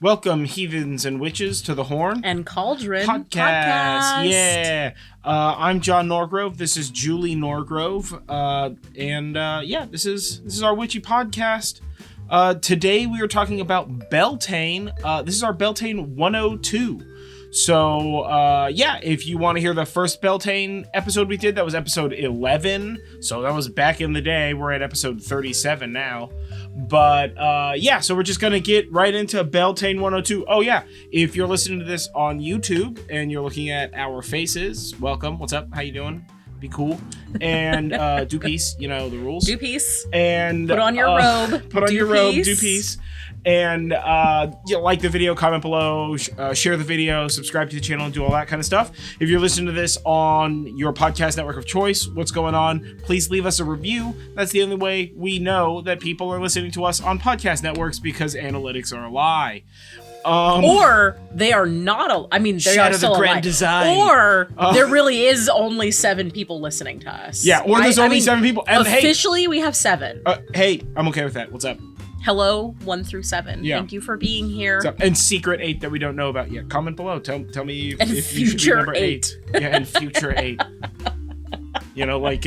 Welcome, heathens and witches, to the Horn and Cauldron podcast. Yeah. I'm John Norgrove. This is Julie Norgrove. This is our witchy podcast. Today we are talking about Beltane. This is our Beltane 102. So, if you want to hear the first Beltane episode we did, that was episode 11. So that was back in the day. We're at episode 37 now. But, so we're just going to get right into Beltane 102. Oh, yeah. If you're listening to this on YouTube and you're looking at our faces, welcome. What's up? How you doing? Be cool. And do peace. You know the rules. Do peace. And put on your robe. Put on your robe. Do peace. And like the video, comment below, share the video, subscribe to the channel, and do all that kind of stuff. If you're listening to this on your podcast network of choice, what's going on? Please leave us a review. That's the only way we know that people are listening to us on podcast networks, because analytics are a lie. Or they are not. They are still grand design. Or there really is only 7 people listening to us. Yeah, or there's only 7 people. And officially, we have 7. Hey, I'm okay with that. What's up? Hello, 1 through 7. Yeah. Thank you for being here. And secret 8 that we don't know about yet. Comment below. Tell me if you should be number 8. Yeah, and future 8. You know, like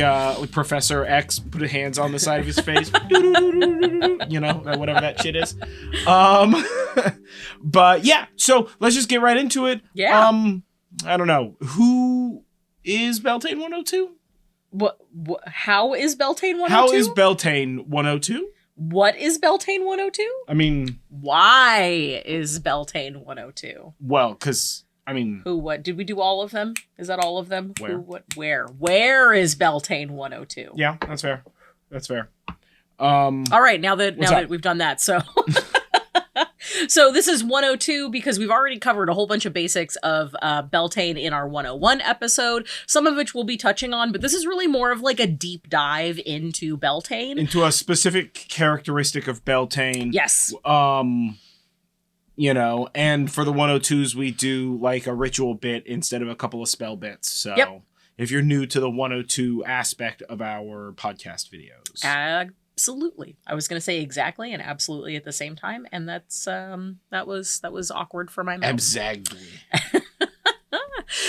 Professor X put his hands on the side of his face. You know, whatever that shit is. But yeah, so let's just get right into it. Yeah. I don't know. Who is Beltane 102? How is Beltane 102? How is Beltane 102? What is Beltane 102? I mean, why is Beltane 102? Well, because who, what? Did we do all of them? Is that all of them? Where? Who, what, where? Where is Beltane 102? Yeah, that's fair. All right, now that we've done that, so so this is 102 because we've already covered a whole bunch of basics of Beltane in our 101 episode, some of which we'll be touching on, but this is really more of like a deep dive into Beltane. Into a specific characteristic of Beltane. Yes. You know, and for the 102s, we do like a ritual bit instead of a couple of spell bits. So If you're new to the 102 aspect of our podcast videos. Absolutely. I was going to say exactly and absolutely at the same time. And that's that was awkward for my mouth. Exactly.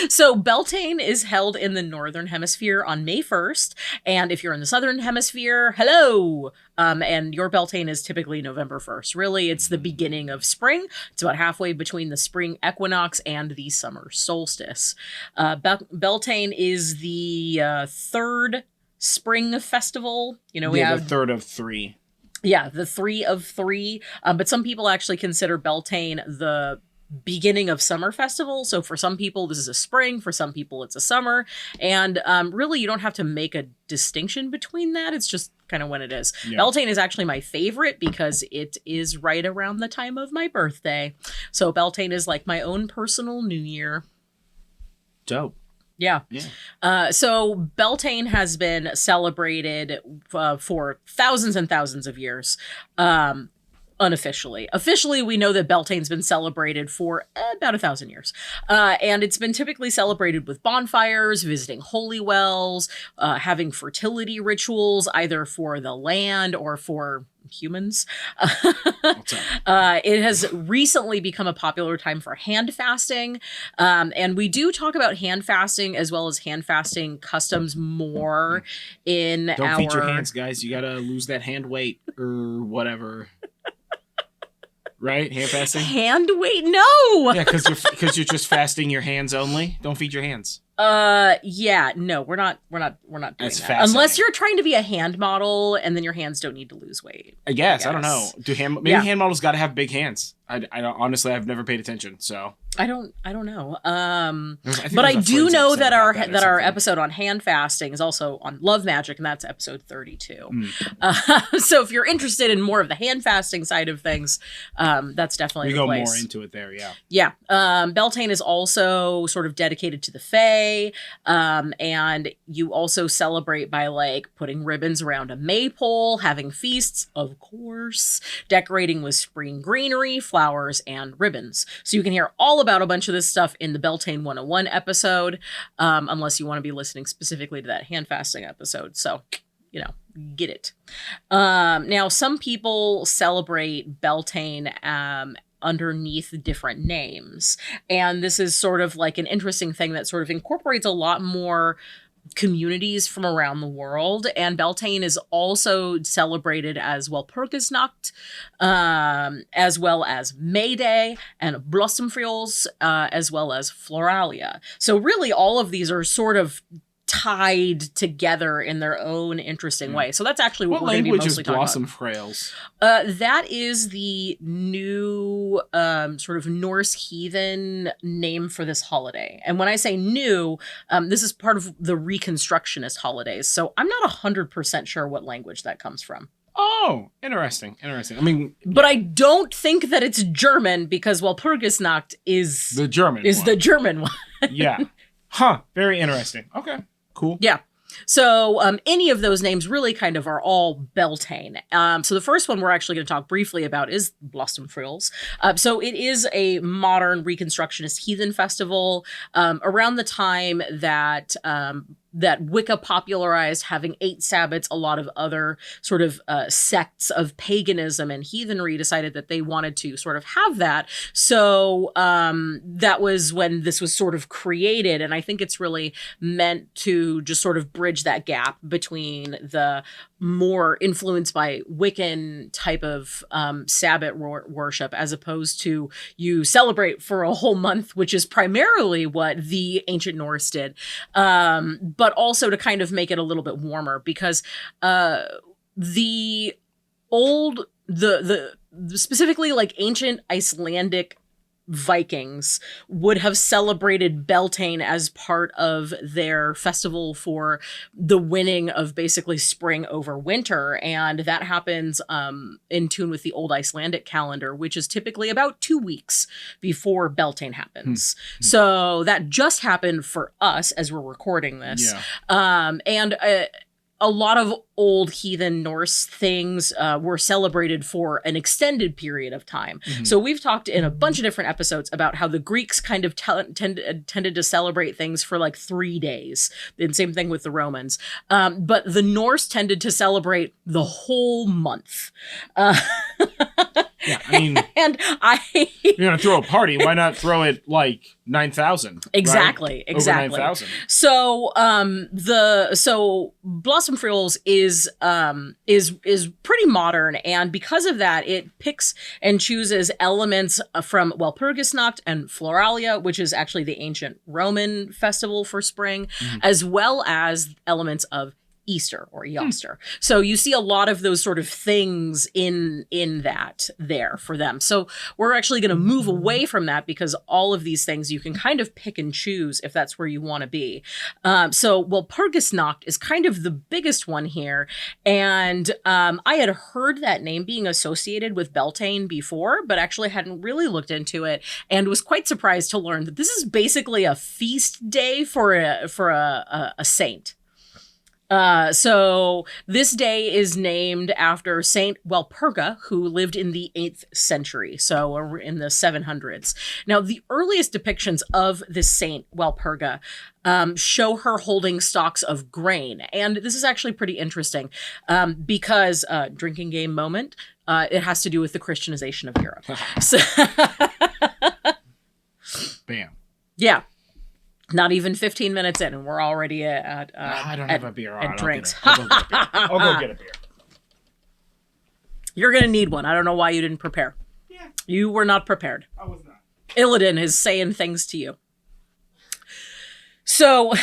So Beltane is held in the Northern Hemisphere on May 1st. And if you're in the Southern Hemisphere, hello! And your Beltane is typically November 1st. Really, it's the beginning of spring. It's about halfway between the Spring Equinox and the Summer Solstice. Beltane is the third spring festival. You know, we have the third of 3. Yeah, the 3 of 3. But some people actually consider Beltane the beginning of summer festival. So for some people this is a spring, for some people it's a summer, and really you don't have to make a distinction between that. It's just kind of when it is. Yeah. Beltane is actually my favorite because it is right around the time of my birthday. So Beltane is like my own personal New Year. Dope. Yeah. So Beltane has been celebrated for thousands and thousands of years. Unofficially. Officially, we know that Beltane's been celebrated for about 1,000 years. And it's been typically celebrated with bonfires, visiting holy wells, having fertility rituals, either for the land or for humans. It has recently become a popular time for hand fasting. And we do talk about hand fasting as well as hand fasting customs more in Don't feed your hands, guys. You gotta lose that hand weight or whatever. Right? Hand fasting? Hand weight? No! Yeah, because you're just fasting your hands only. Don't feed your hands. Yeah, no, we're not doing That's that. Unless you're trying to be a hand model and then your hands don't need to lose weight. I guess. I don't know. Hand models got to have big hands. I don't, honestly, I've never paid attention, so. I don't know. But I do know that our episode on hand fasting is also on love magic, and that's episode 32. So if you're interested in more of the hand fasting side of things, that's definitely the place. We go more into it there, yeah. Yeah. Beltane is also sort of dedicated to the Fae, and you also celebrate by like putting ribbons around a maypole, having feasts, of course, decorating with spring greenery, flowers, and ribbons. So you can hear all about a bunch of this stuff in the Beltane 101 episode, unless you want to be listening specifically to that hand fasting episode. So, you know, get it. Now, some people celebrate Beltane underneath different names. And this is sort of like an interesting thing that sort of incorporates a lot more communities from around the world. And Beltane is also celebrated as Walpurgisnacht, as well as May Day and Blōstmfrēols, as well as Floralia. So really all of these are sort of tied together in their own interesting way. So that's actually what we're going to be mostly talking about. What language is Blōstmfrēols? That is the new sort of Norse heathen name for this holiday. And when I say new, this is part of the Reconstructionist holidays. So I'm not 100% sure what language that comes from. Oh, interesting. I mean, but I don't think that it's German, because Walpurgisnacht is the German one. Yeah. Huh. Very interesting. Okay. Cool. Yeah. So any of those names really kind of are all Beltane. So the first one we're actually going to talk briefly about is Blōstmfrēols. So it is a modern Reconstructionist heathen festival around the time that that Wicca popularized having 8 Sabbats. A lot of other sort of sects of paganism and heathenry decided that they wanted to sort of have that. So that was when this was sort of created. And I think it's really meant to just sort of bridge that gap between the more influenced by Wiccan type of Sabbat worship, as opposed to you celebrate for a whole month, which is primarily what the ancient Norse did. But also to kind of make it a little bit warmer, because the specifically like ancient Icelandic Vikings would have celebrated Beltane as part of their festival for the winning of basically spring over winter. And that happens in tune with the old Icelandic calendar, which is typically about 2 weeks before Beltane happens. So that just happened for us as we're recording this. Yeah. A lot of old heathen Norse things were celebrated for an extended period of time. So we've talked in a bunch of different episodes about how the Greeks kind of tended to celebrate things for like 3 days. And same thing with the Romans. But the Norse tended to celebrate the whole month. Yeah, I mean, you're going to throw a party. Why not throw it like 9,000? Exactly, right? Exactly. Over 9,000. So, Blōstmfrēols is pretty modern, and because of that, it picks and chooses elements from Walpurgisnacht and Floralia, which is actually the ancient Roman festival for spring, as well as elements of Easter or Easter. So you see a lot of those sort of things in that there for them. So we're actually going to move away from that, because all of these things you can kind of pick and choose if that's where you want to be. So Walpurgisnacht is kind of the biggest one here. And I had heard that name being associated with Beltane before, but actually hadn't really looked into it, and was quite surprised to learn that this is basically a feast day for a saint. So this day is named after Saint Walpurga, who lived in the 8th century, so in the 700s. Now, the earliest depictions of this Saint Walpurga show her holding stalks of grain. And this is actually pretty interesting because, drinking game moment, it has to do with the Christianization of Europe. So Bam. Yeah. Not even 15 minutes in, and we're already at I don't have a beer. At drinks. I'll go get a beer. You're gonna need one. I don't know why you didn't prepare. Yeah. You were not prepared. I was not. Illidan is saying things to you. So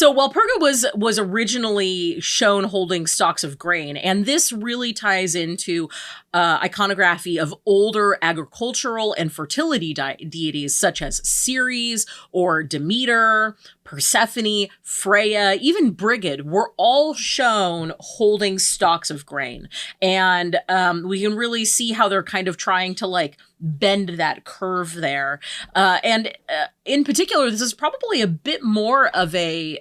Walpurga was originally shown holding stalks of grain, and this really ties into iconography of older agricultural and fertility deities such as Ceres or Demeter, Persephone, Freya, even Brigid were all shown holding stalks of grain. And we can really see how they're kind of trying to like bend that curve there. And in particular, this is probably a bit more of a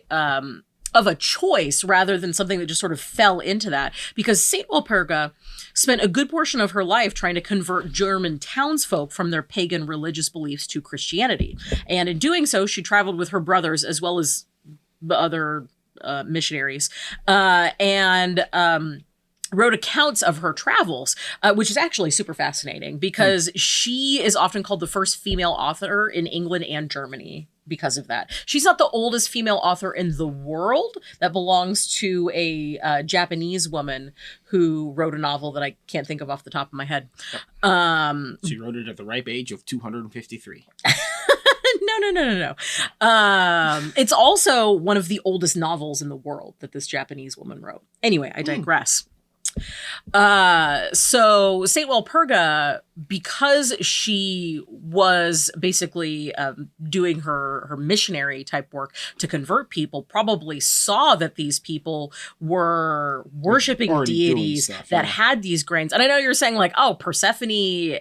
choice rather than something that just sort of fell into that, because Saint Walpurga spent a good portion of her life trying to convert German townsfolk from their pagan religious beliefs to Christianity. And in doing so, she traveled with her brothers as well as the other missionaries. wrote accounts of her travels, which is actually super fascinating because she is often called the first female author in England and Germany because of that. She's not the oldest female author in the world. That belongs to a Japanese woman who wrote a novel that I can't think of off the top of my head. She wrote it at the ripe age of 253. No. It's also one of the oldest novels in the world that this Japanese woman wrote. Anyway, I digress. So Saint Walpurga, because she was basically doing her missionary type work to convert people, probably saw that these people were worshiping deities that had these grains. And I know you're saying like, oh, Persephone,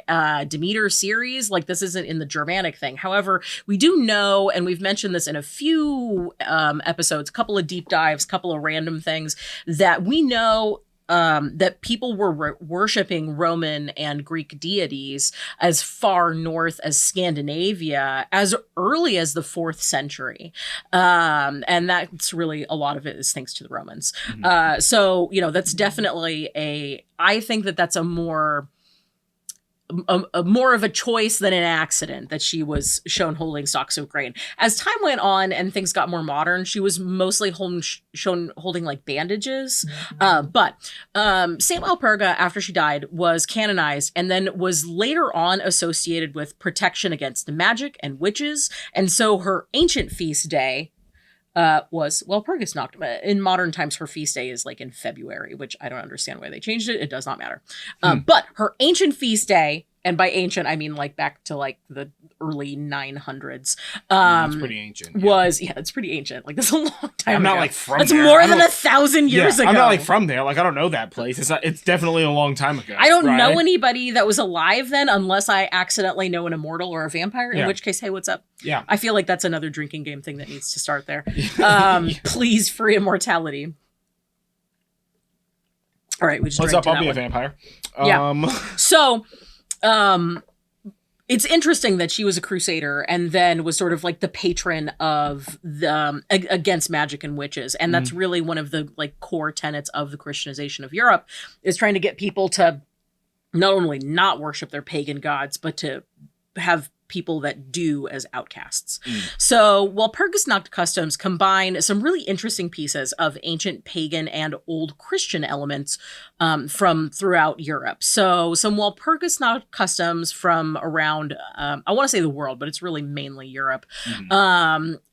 Demeter, Ceres, like this isn't in the Germanic thing. However, we do know, and we've mentioned this in a few episodes, a couple of deep dives, couple of random things, that we know that people were worshiping Roman and Greek deities as far north as Scandinavia as early as the 4th century. And that's really, a lot of it is thanks to the Romans. So, that's definitely I think that's a more of a choice than an accident that she was shown holding stalks of grain. As time went on and things got more modern, she was mostly shown holding like bandages. But Saint Walpurga, after she died, was canonized and then was later on associated with protection against magic and witches. And so her ancient feast day was Walpurgisnacht. In modern times, her feast day is like in February, which I don't understand why they changed it. It does not matter. But her ancient feast day, and by ancient, I mean like back to like the early 900s. That's pretty ancient. It's pretty ancient. Like that's a long time I'm ago. not like from That's there. more than 1,000 years ago. I'm not like from there. Like I don't know that place. It's definitely a long time ago. I don't know anybody that was alive then unless I accidentally know an immortal or a vampire, in which case, hey, what's up? Yeah. I feel like that's another drinking game thing that needs to start there. Please, free immortality. All right, we just what's up? I'll be one. A vampire. So, it's interesting that she was a crusader and then was sort of like the patron of the against magic and witches, and that's really one of the like core tenets of the Christianization of Europe, is trying to get people to not only not worship their pagan gods, but to have people that do as outcasts. So Walpurgisnacht customs combine some really interesting pieces of ancient pagan and old Christian elements from throughout Europe. So some Walpurgisnacht customs from around, I want to say the world, but it's really mainly Europe.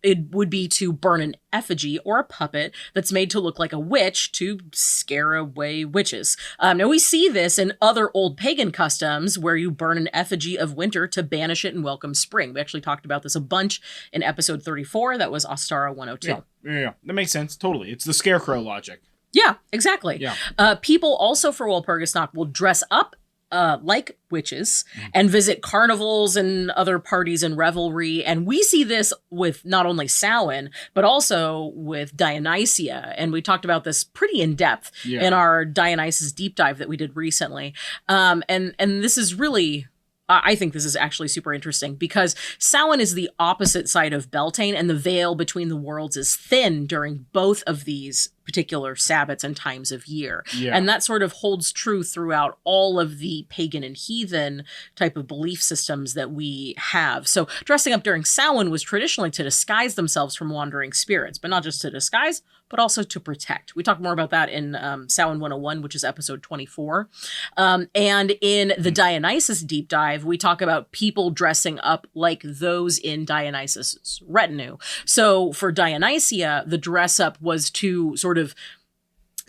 It would be to burn an effigy or a puppet that's made to look like a witch to scare away witches. Now we see this in other old pagan customs where you burn an effigy of winter to banish it and welcome spring. We actually talked about this a bunch in episode 34. That was Ostara 102. Yeah. That makes sense. Totally. It's the scarecrow logic. Yeah, exactly. Yeah. People also for Walpurgisnacht will dress up like witches and visit carnivals and other parties and revelry. And we see this with not only Samhain, but also with Dionysia. And we talked about this pretty in depth in our Dionysus deep dive that we did recently. And this is really, I think this is actually super interesting because Samhain is the opposite side of Beltane, and the veil between the worlds is thin during both of these particular Sabbats and times of year. And that sort of holds true throughout all of the pagan and heathen type of belief systems that we have. So dressing up during Samhain was traditionally to disguise themselves from wandering spirits, but not just to disguise, but also to protect. We talk more about that in Samhain 101, which is episode 24. And in the Dionysus deep dive, we talk about people dressing up like those in Dionysus's retinue. So for Dionysia, the dress up was to sort of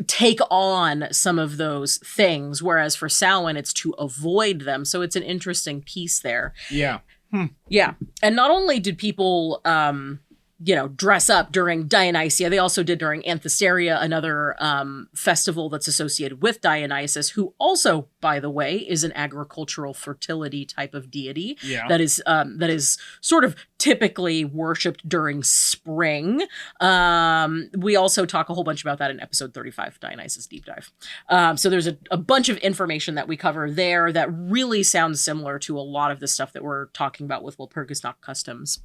take on some of those things, whereas for Samhain, it's to avoid them. So it's an interesting piece there. Yeah. Yeah. And not only did people dress up during Dionysia, they also did during Anthesteria, another festival that's associated with Dionysus, who also, by the way, is an agricultural fertility type of deity that is sort of typically worshipped during spring. We also talk a whole bunch about that in episode 35, Dionysus Deep Dive. So there's a bunch of information that we cover there that really sounds similar to a lot of the stuff that we're talking about with Walpurgisnacht customs.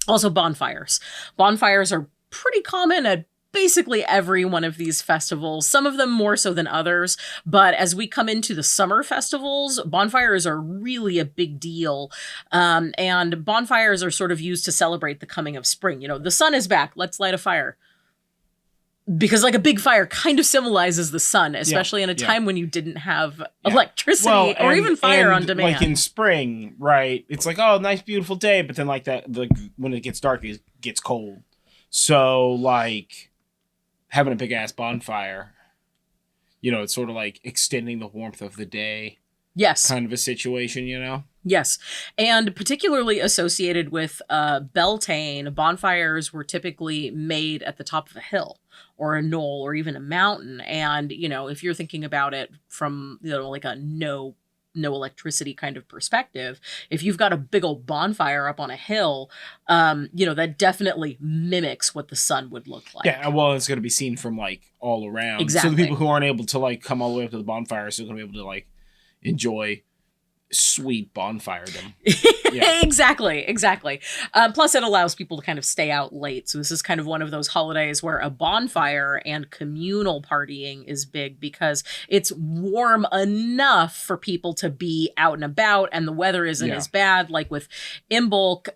Also bonfires. Bonfires are pretty common at basically every one of these festivals, some of them more so than others. But as we come into the summer festivals, bonfires are really a big deal. And bonfires are sort of used to celebrate the coming of spring. You know, the sun is back. Let's light a fire. Because like a big fire kind of symbolizes the sun, especially in a time when you didn't have electricity or even fire on demand. Like in spring, right? It's like, oh, nice, beautiful day. But then like when it gets dark, it gets cold. So like having a big ass bonfire, you know, it's sort of like extending the warmth of the day. Yes. Kind of a situation, you know? Yes. And particularly associated with Beltane, bonfires were typically made at the top of a hill or a knoll or even a mountain. And, you know, if you're thinking about it from, you know, like a no electricity kind of perspective, if you've got a big old bonfire up on a hill, you know, that definitely mimics what the sun would look like. Yeah, well, it's going to be seen from like all around. Exactly. So the people who aren't able to like come all the way up to the bonfire are still going to be able to like enjoy sweet bonfiredom. Yeah. Exactly. Plus, it allows people to kind of stay out late. So this is kind of one of those holidays where a bonfire and communal partying is big because it's warm enough for people to be out and about, and the weather isn't as bad. Like with Imbolc,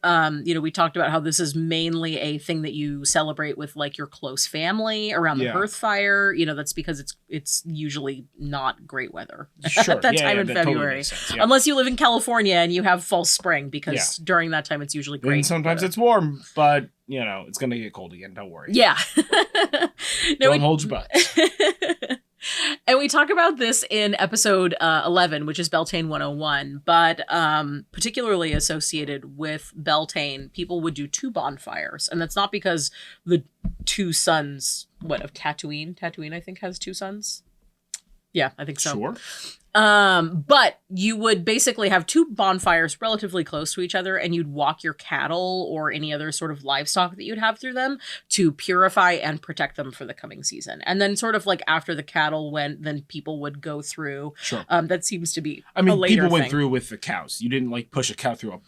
you know, we talked about how this is mainly a thing that you celebrate with like your close family around the hearth fire. You know, that's because it's usually not great weather at that time in February. Totally unless you live in California and you have false spring, because during that time it's usually great. And sometimes it's warm, but you know it's gonna get cold again. Don't worry. Yeah. Don't hold your butt. And we talk about this in episode 11, which is Beltane 101. But particularly associated with Beltane, people would do 2 bonfires, and that's not because the 2 sons, of Tatooine? Tatooine, I think, has 2 sons. Yeah, I think so. Sure. But you would basically have 2 bonfires relatively close to each other, and you'd walk your cattle or any other sort of livestock that you'd have through them to purify and protect them for the coming season. And then sort of like after the cattle went, then people would go through. Sure. That seems to be a later people went thing. through with the cows. You didn't like push a cow through a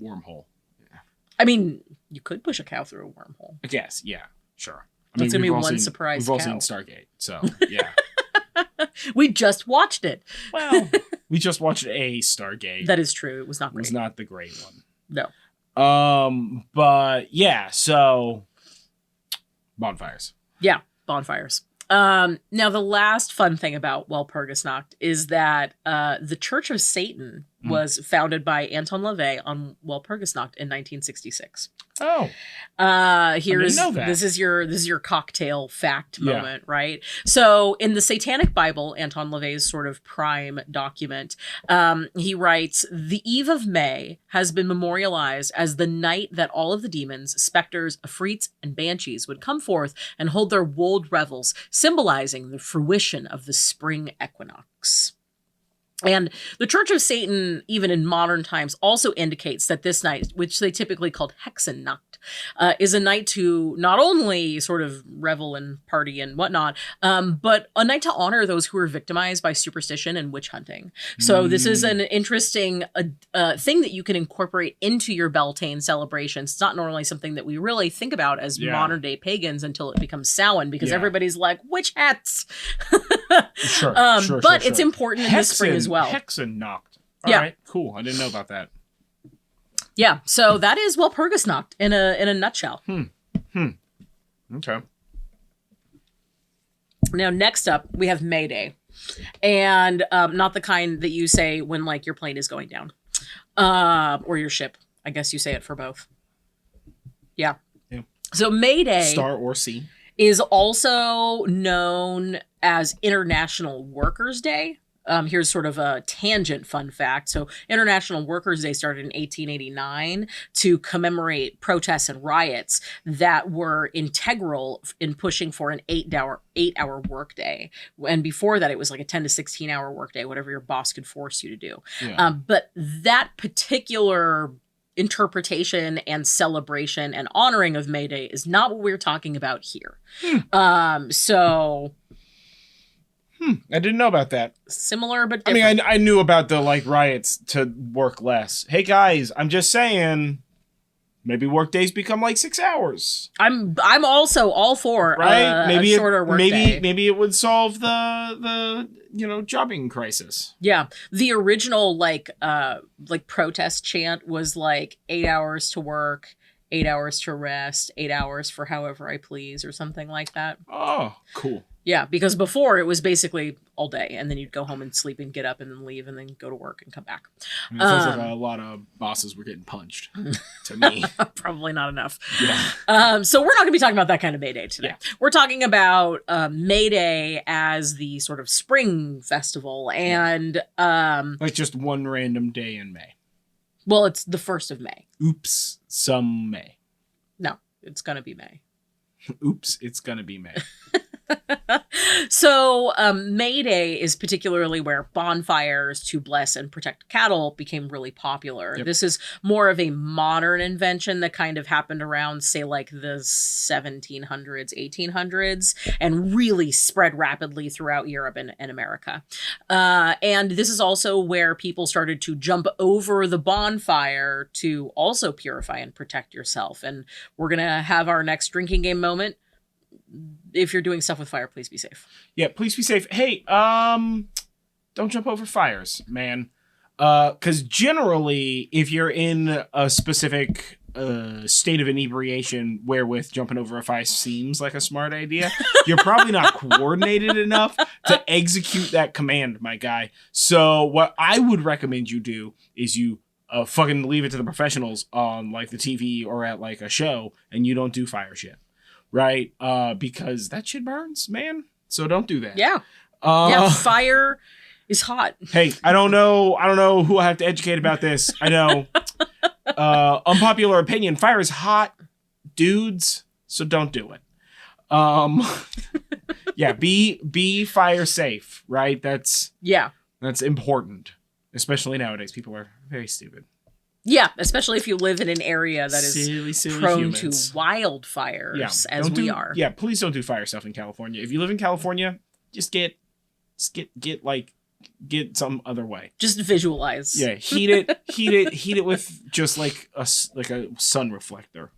wormhole. Yeah. I mean, you could push a cow through a wormhole. I guess, yeah, sure. That's going to be one surprise We've cow. all seen Stargate, so yeah. We just watched it. Well, we just watched a Stargate. That is true. It was not great. It was not the great one. No. But yeah, so bonfires. Yeah, bonfires. Now, the last fun thing about Walpurgisnacht is that the Church of Satan was founded by Anton LaVey on Walpurgisnacht in 1966. Oh, this is your cocktail fact moment, right? So in the Satanic Bible, Anton LaVey's sort of prime document, he writes, "The eve of May has been memorialized as the night that all of the demons, specters, afrits, and banshees would come forth and hold their wold revels, symbolizing the fruition of the spring equinox." And the Church of Satan, even in modern times, also indicates that this night, which they typically called Hexennacht, is a night to not only sort of revel and party and whatnot, but a night to honor those who were victimized by superstition and witch hunting. So this is an interesting thing that you can incorporate into your Beltane celebrations. It's not normally something that we really think about as modern day pagans until it becomes Samhain, because everybody's like, witch hats. But it's important in the spring as well. Hexennacht. All right, cool. I didn't know about that. Yeah, so that is Walpurgisnacht in a nutshell. Okay. Now, next up, we have May Day. And not the kind that you say when, like, your plane is going down. Or your ship. I guess you say it for both. Yeah. So May Day... Star or sea. ...is also known as International Workers' Day. Here's sort of a tangent fun fact. So International Workers' Day started in 1889 to commemorate protests and riots that were integral in pushing for an 8-hour workday. And before that, it was like a 10 to 16-hour workday, whatever your boss could force you to do. Yeah. But that particular interpretation and celebration and honoring of May Day is not what we're talking about here. I didn't know about that. Similar, but different. I mean, I knew about the like riots to work less. Hey guys, I'm just saying, maybe work days become like 6 hours. I'm also all for right. Maybe a shorter work day. Maybe it would solve the jobbing crisis. Yeah, the original like protest chant was like 8 hours to work, 8 hours to rest, 8 hours for however I please, or something like that. Oh, cool. Yeah, because before it was basically all day, and then you'd go home and sleep and get up and then leave and then go to work and come back. I mean, it sounds like a lot of bosses were getting punched to me. Probably not enough. Yeah. So we're not going to be talking about that kind of May Day today. Yeah. We're talking about May Day as the sort of spring festival, and like just one random day in May. well, it's the 1st of May. Oops, some May. No, it's going to be May. Oops, it's gonna be May. So May Day is particularly where bonfires to bless and protect cattle became really popular. Yep. This is more of a modern invention that kind of happened around, say, like the 1700s, 1800s, and really spread rapidly throughout Europe and America. And this is also where people started to jump over the bonfire to also purify and protect yourself. And we're going to have our next drinking game moment. If you're doing stuff with fire, please be safe. Yeah, please be safe. Hey, don't jump over fires, man. Because generally, if you're in a specific state of inebriation wherewith jumping over a fire seems like a smart idea, you're probably not coordinated enough to execute that command, my guy. So what I would recommend you do is you fucking leave it to the professionals on like the TV or at like a show, and you don't do fire shit. Right? Because that shit burns, man. So don't do that. Yeah. Yeah, fire is hot. Hey, I don't know who I have to educate about this. I know. Unpopular opinion, fire is hot, dudes, so don't do it. Yeah, be fire safe, right? That's important. Especially nowadays. People are very stupid. Yeah, especially if you live in an area that is silly prone humans. to wildfires, as we are. Yeah, please don't do fire stuff in California. If you live in California, just get some other way. Just visualize. Yeah, heat it with just like a sun reflector.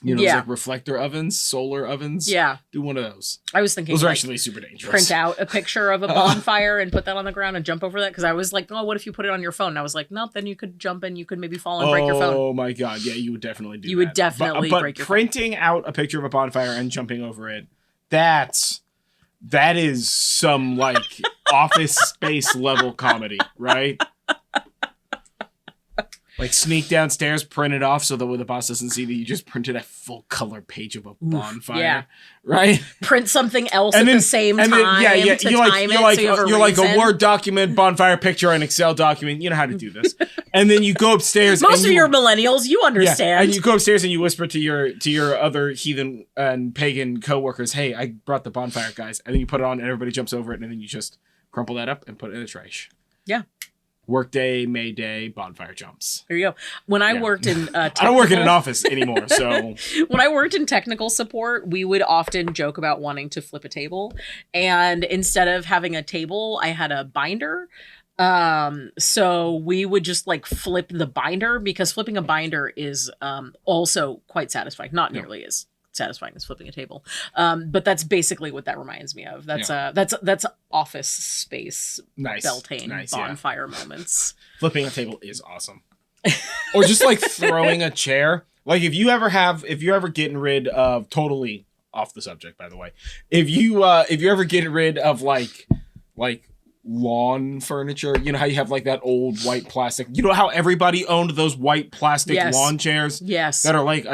You know, like reflector ovens, solar ovens. Yeah. Do one of those. I was thinking those are actually super dangerous. Print out a picture of a bonfire and put that on the ground and jump over that. Because I was like, oh, what if you put it on your phone? And I was like, nope, then you could jump and you could maybe fall and break your phone. Oh my God. Yeah, you would definitely do that. You would definitely break your phone. But printing out a picture of a bonfire and jumping over it, that is some like Office Space level comedy, right? Like sneak downstairs, print it off so that when the boss doesn't see that you just printed a full color page of a bonfire, right? Print something else at the same time. You're like a Word document, bonfire picture, an Excel document. You know how to do this. And then you go upstairs. Most of your millennials, you understand. Yeah, and you go upstairs and you whisper to your other heathen and pagan coworkers, "Hey, I brought the bonfire, guys." And then you put it on, and everybody jumps over it, and then you just crumple that up and put it in the trash. Yeah. Workday, May Day, bonfire jumps. There you go. When I worked in I don't work in an office anymore, so when I worked in technical support, we would often joke about wanting to flip a table, and instead of having a table, I had a binder. So we would just like flip the binder, because flipping a binder is also quite satisfying, not nearly as satisfying as flipping a table. But that's basically what that reminds me of. That's Office Space Beltane bonfire moments. Flipping a table is awesome. Or just like throwing a chair. Like if you're ever getting rid of, totally off the subject, by the way, if you're ever getting rid of like lawn furniture, you know how you have like that old white plastic, you know how everybody owned those white plastic lawn chairs that are like $1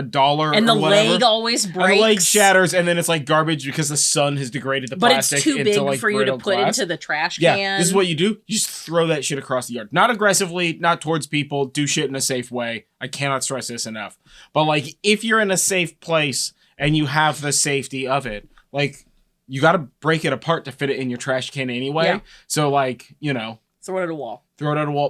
and or the whatever. leg always breaks, and the leg shatters, and then it's like garbage because the sun has degraded the plastic. But it's too big like for you to put into the trash can. Yeah, this is what you do. You just throw that shit across the yard, not aggressively, not towards people. Do shit in a safe way. I cannot stress this enough. But like if you're in a safe place and you have the safety of it, like you got to break it apart to fit it in your trash can anyway. Yeah. So, like, you know. Throw it at a wall.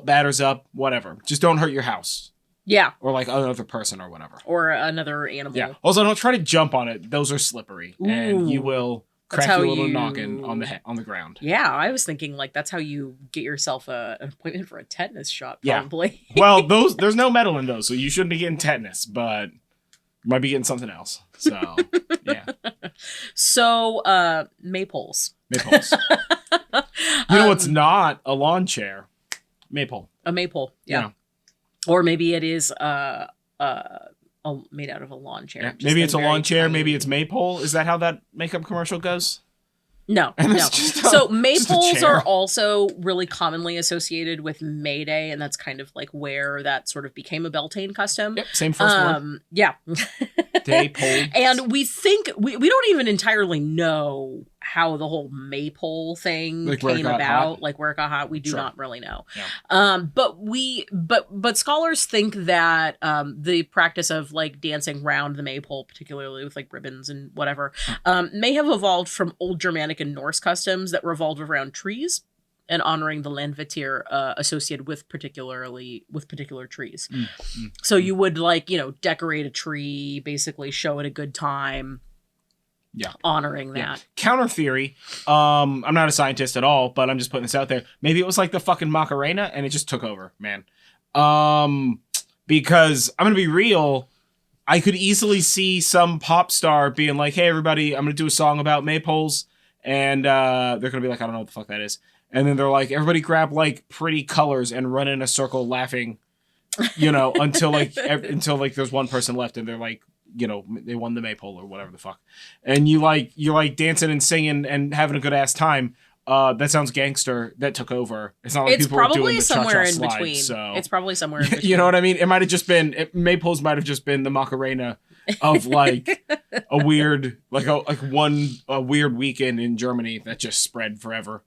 Batters up, whatever. Just don't hurt your house. Yeah. Or, like, another person or whatever. Or another animal. Yeah. Also, don't try to jump on it. Those are slippery. Ooh. And you will crack how your little you- noggin on the ground. Yeah, I was thinking like that's how you get yourself an appointment for a tetanus shot, Yeah. probably. Well, there's no metal in those, so you shouldn't be getting tetanus, but you might be getting something else. So yeah, So maypoles. maypoles. You know what's not a lawn chair? Maypole. A maypole, yeah. Or maybe it is made out of a lawn chair. Yeah. Just Maybe in it's a very lawn chair. tiny- Maybe it's maypole. Is that how that makeup commercial goes? No, And no. it's just a- So just a maypoles chair. are also really commonly associated with May Day, and that's kind of like where that sort of became a Beltane custom. Yep, same first word. Yeah. Day pole. And we think we don't even entirely know how the whole maypole thing Like where it came got about, hot? like where it got hot. We do Sure. not really know. Yeah. But scholars think that the practice of like dancing round the maypole, particularly with like ribbons and whatever, may have evolved from old Germanic and Norse customs that revolved around trees and honoring the landvitir associated with particular trees. So you would like, decorate a tree, basically show it a good time. Yeah. Honoring that. Yeah. Counter theory. I'm not a scientist at all, but I'm just putting this out there. Maybe it was like the fucking Macarena and it just took over, man. Because I'm gonna be real, I could easily see some pop star being like, "Hey, everybody, I'm gonna do a song about maypoles," and they're gonna be like, "I don't know what the fuck that is," and then they're like, "Everybody, grab like pretty colors and run in a circle, laughing," until there's one person left, and they're like, they won the maypole or whatever the fuck, and you're like dancing and singing and having a good ass time. That sounds gangster. That took over. It's not like It's people were doing probably the somewhere cha-cha in slide, between. So It's probably somewhere in between. you know what I mean? It might have just been maypoles. Might have just been the Macarena of like a weird a weird weekend in Germany that just spread forever.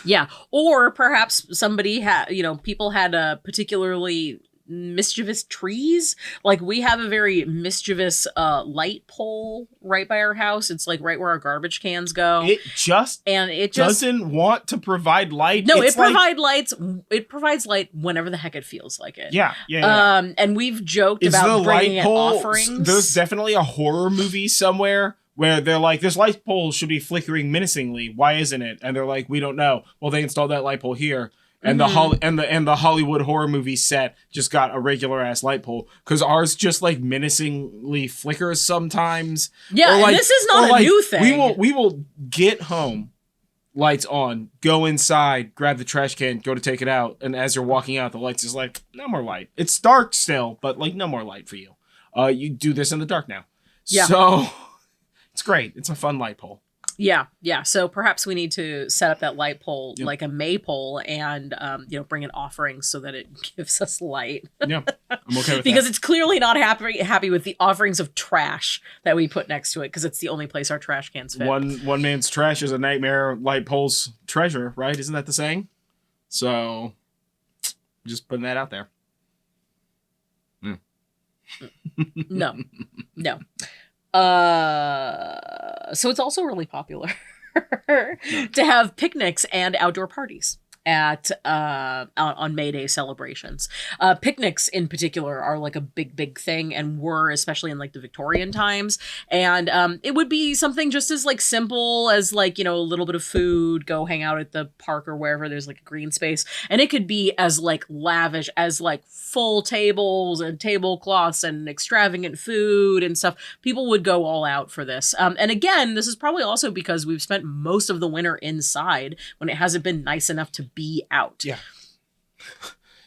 Yeah. Or perhaps somebody had, people had a particularly mischievous trees. Like we have a very mischievous light pole right by our house. It's like right where our garbage cans go. It just doesn't want to provide light. No, It's it provides light whenever the heck it feels like it. Yeah. And we've joked Is about the bringing light it pole? offerings. There's definitely a horror movie somewhere where they're like, this light pole should be flickering menacingly. Why isn't it? And they're like, we don't know. Well, they installed that light pole here. And the Hollywood horror movie set just got a regular ass light pole because ours just like menacingly flickers sometimes. Yeah, Or, and this is not a new thing. We will get home, lights on, go inside, grab the trash can, go to take it out, and as you're walking out, the lights is like, no more light. It's dark still, but like no more light for you. You do this in the dark now. Yeah. So it's great. It's a fun light pole. Yeah. So perhaps we need to set up that light pole Yep. like a maypole and bring an offering so that it gives us light. Yeah, I'm okay with Because that. it's clearly not happy with the offerings of trash that we put next to it because it's the only place our trash cans fit. One man's trash is a nightmare. Light pole's treasure, right? Isn't that the saying? So, just putting that out there. No. So it's also really popular to have picnics and outdoor parties at on May Day celebrations. Picnics in particular are like a big thing and were especially in like the Victorian times. And it would be something just as like simple as like, a little bit of food, go hang out at the park or wherever there's like a green space. And it could be as like lavish as like full tables and tablecloths and extravagant food and stuff. People would go all out for this. And again, this is probably also because we've spent most of the winter inside when it hasn't been nice enough to be out. Yeah.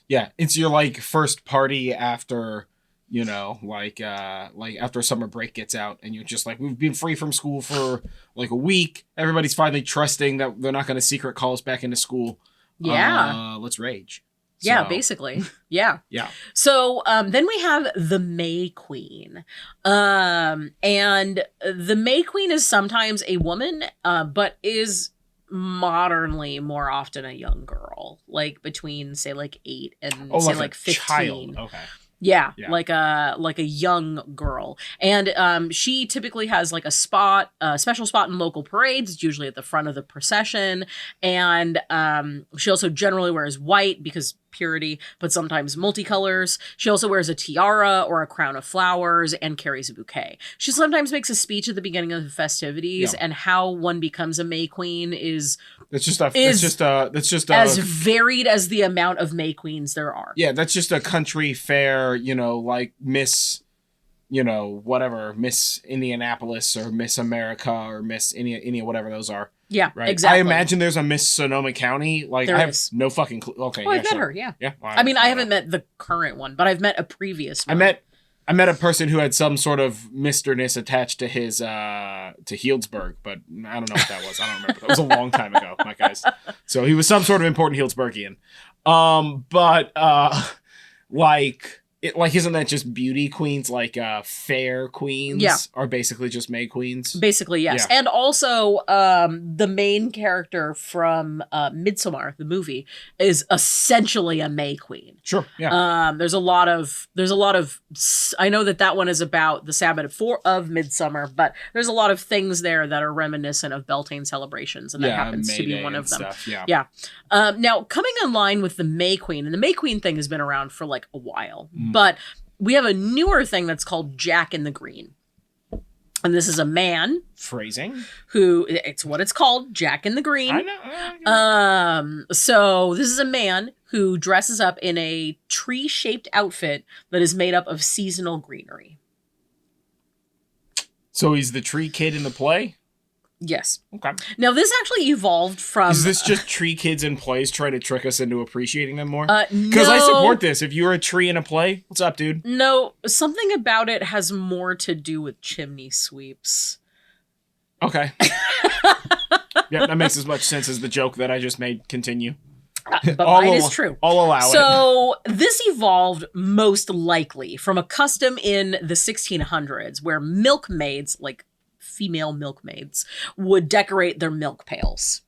Yeah, it's your like first party after, like after summer break gets out and you're just like, we've been free from school for like a week. Everybody's finally trusting that they're not going to secret call us back into school. Yeah. Let's rage. Yeah, So, basically. Yeah. Yeah. So then we have the May Queen. And the May Queen is sometimes a woman, but is modernly more often a young girl, like between say like 8 and say like 15. Child. Okay. Yeah, Yeah. like a young girl. And she typically has like a special spot in local parades. It's usually at the front of the procession. And she also generally wears white because purity, but sometimes multicolors. She also wears a tiara or a crown of flowers and carries a bouquet. She sometimes makes a speech at the beginning of the festivities, and how one becomes a May Queen is as varied as the amount of May Queens there are. Yeah, that's just a country fair, like Miss, whatever, Miss Indianapolis or Miss America or Miss India, whatever those are. Yeah, right. Exactly. I imagine there's a Miss Sonoma County. Like, I have no fucking clue. Okay, I've met her. Yeah. Yeah. Well, I haven't met the current one, but I've met a previous one. I met a person who had some sort of misterness attached to his to Healdsburg, but I don't know what that was. I don't remember. That was a long time ago, my guys. So he was some sort of important Healdsburgian. Isn't that just beauty queens? Like fair queens are basically just May queens. Basically, yes. Yeah. And also the main character from Midsommar, the movie, is essentially a May queen. Sure. Yeah. There's a lot of I know that one is about the Sabbath of Midsummer, but there's a lot of things there that are reminiscent of Beltane celebrations, and that happens to be one of them. Stuff, yeah. Yeah. Now, coming in line with the May Queen, and the May Queen thing has been around for like a while. But we have a newer thing that's called Jack in the Green. And this is a man. Phrasing. Who, it's what it's called, Jack in the Green. I know. So this is a man who dresses up in a tree-shaped outfit that is made up of seasonal greenery. So he's the tree kid in the play? Yes. Okay. Now, this actually evolved from... Is this just tree kids in plays trying to trick us into appreciating them more? No. Because I support this. If you're a tree in a play, what's up, dude? No, something about it has more to do with chimney sweeps. Okay. Yeah, that makes as much sense as the joke that I just made. Continue. But mine is true. I'll allow it. So this evolved most likely from a custom in the 1600s where milkmaids, like female milkmaids, would decorate their milk pails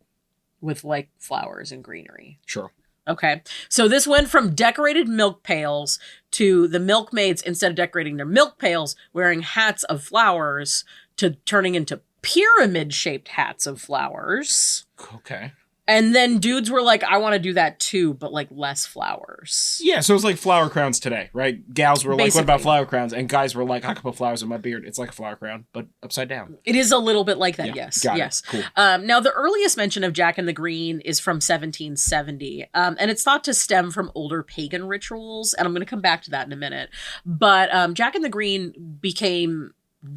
with like flowers and greenery. Sure. Okay. So this went from decorated milk pails to the milkmaids, instead of decorating their milk pails, wearing hats of flowers, to turning into pyramid-shaped hats of flowers. Okay. And then dudes were like, I want to do that too, but like less flowers. Yeah, so it's like flower crowns today, right? Gals were Basically. like, what about flower crowns? And guys were like, I can put flowers in my beard. It's like a flower crown, but upside down. It is a little bit like that, Yeah, yes. got yes. it. Cool. Now, the earliest mention of Jack in the Green is from 1770. And it's thought to stem from older pagan rituals. And I'm going to come back to that in a minute. But Jack in the Green became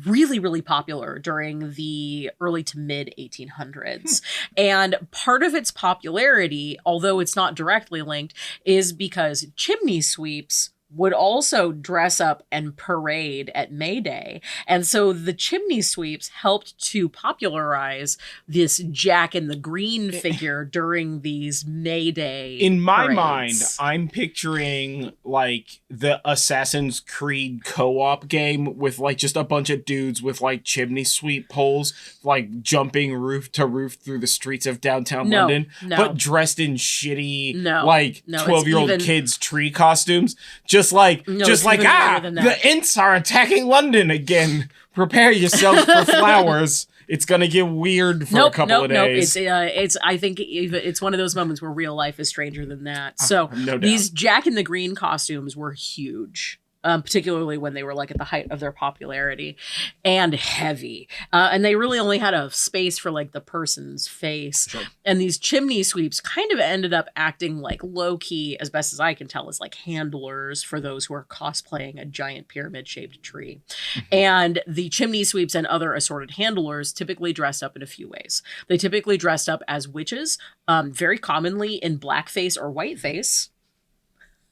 really, really popular during the early to mid 1800s. And part of its popularity, although it's not directly linked, is because chimney sweeps would also dress up and parade at May Day. And so the chimney sweeps helped to popularize this Jack in the Green figure during these May Day In my parades. mind, I'm picturing like the Assassin's Creed co-op game with like just a bunch of dudes with like chimney sweep poles, like jumping roof to roof through the streets of downtown London, but dressed in shitty 12-year-old kids' tree costumes. The Ints are attacking London again. Prepare yourself for flowers. It's gonna get weird for a couple of days. I think it's one of those moments where real life is stranger than that. So these Jack in the Green costumes were huge. Particularly when they were like at the height of their popularity, and heavy. And they really only had a space for like the person's face. Sure. And these chimney sweeps kind of ended up acting like low key, as best as I can tell, as like handlers for those who are cosplaying a giant pyramid shaped tree. Mm-hmm. And the chimney sweeps and other assorted handlers typically dressed up in a few ways. They typically dressed up as witches, very commonly in blackface or whiteface.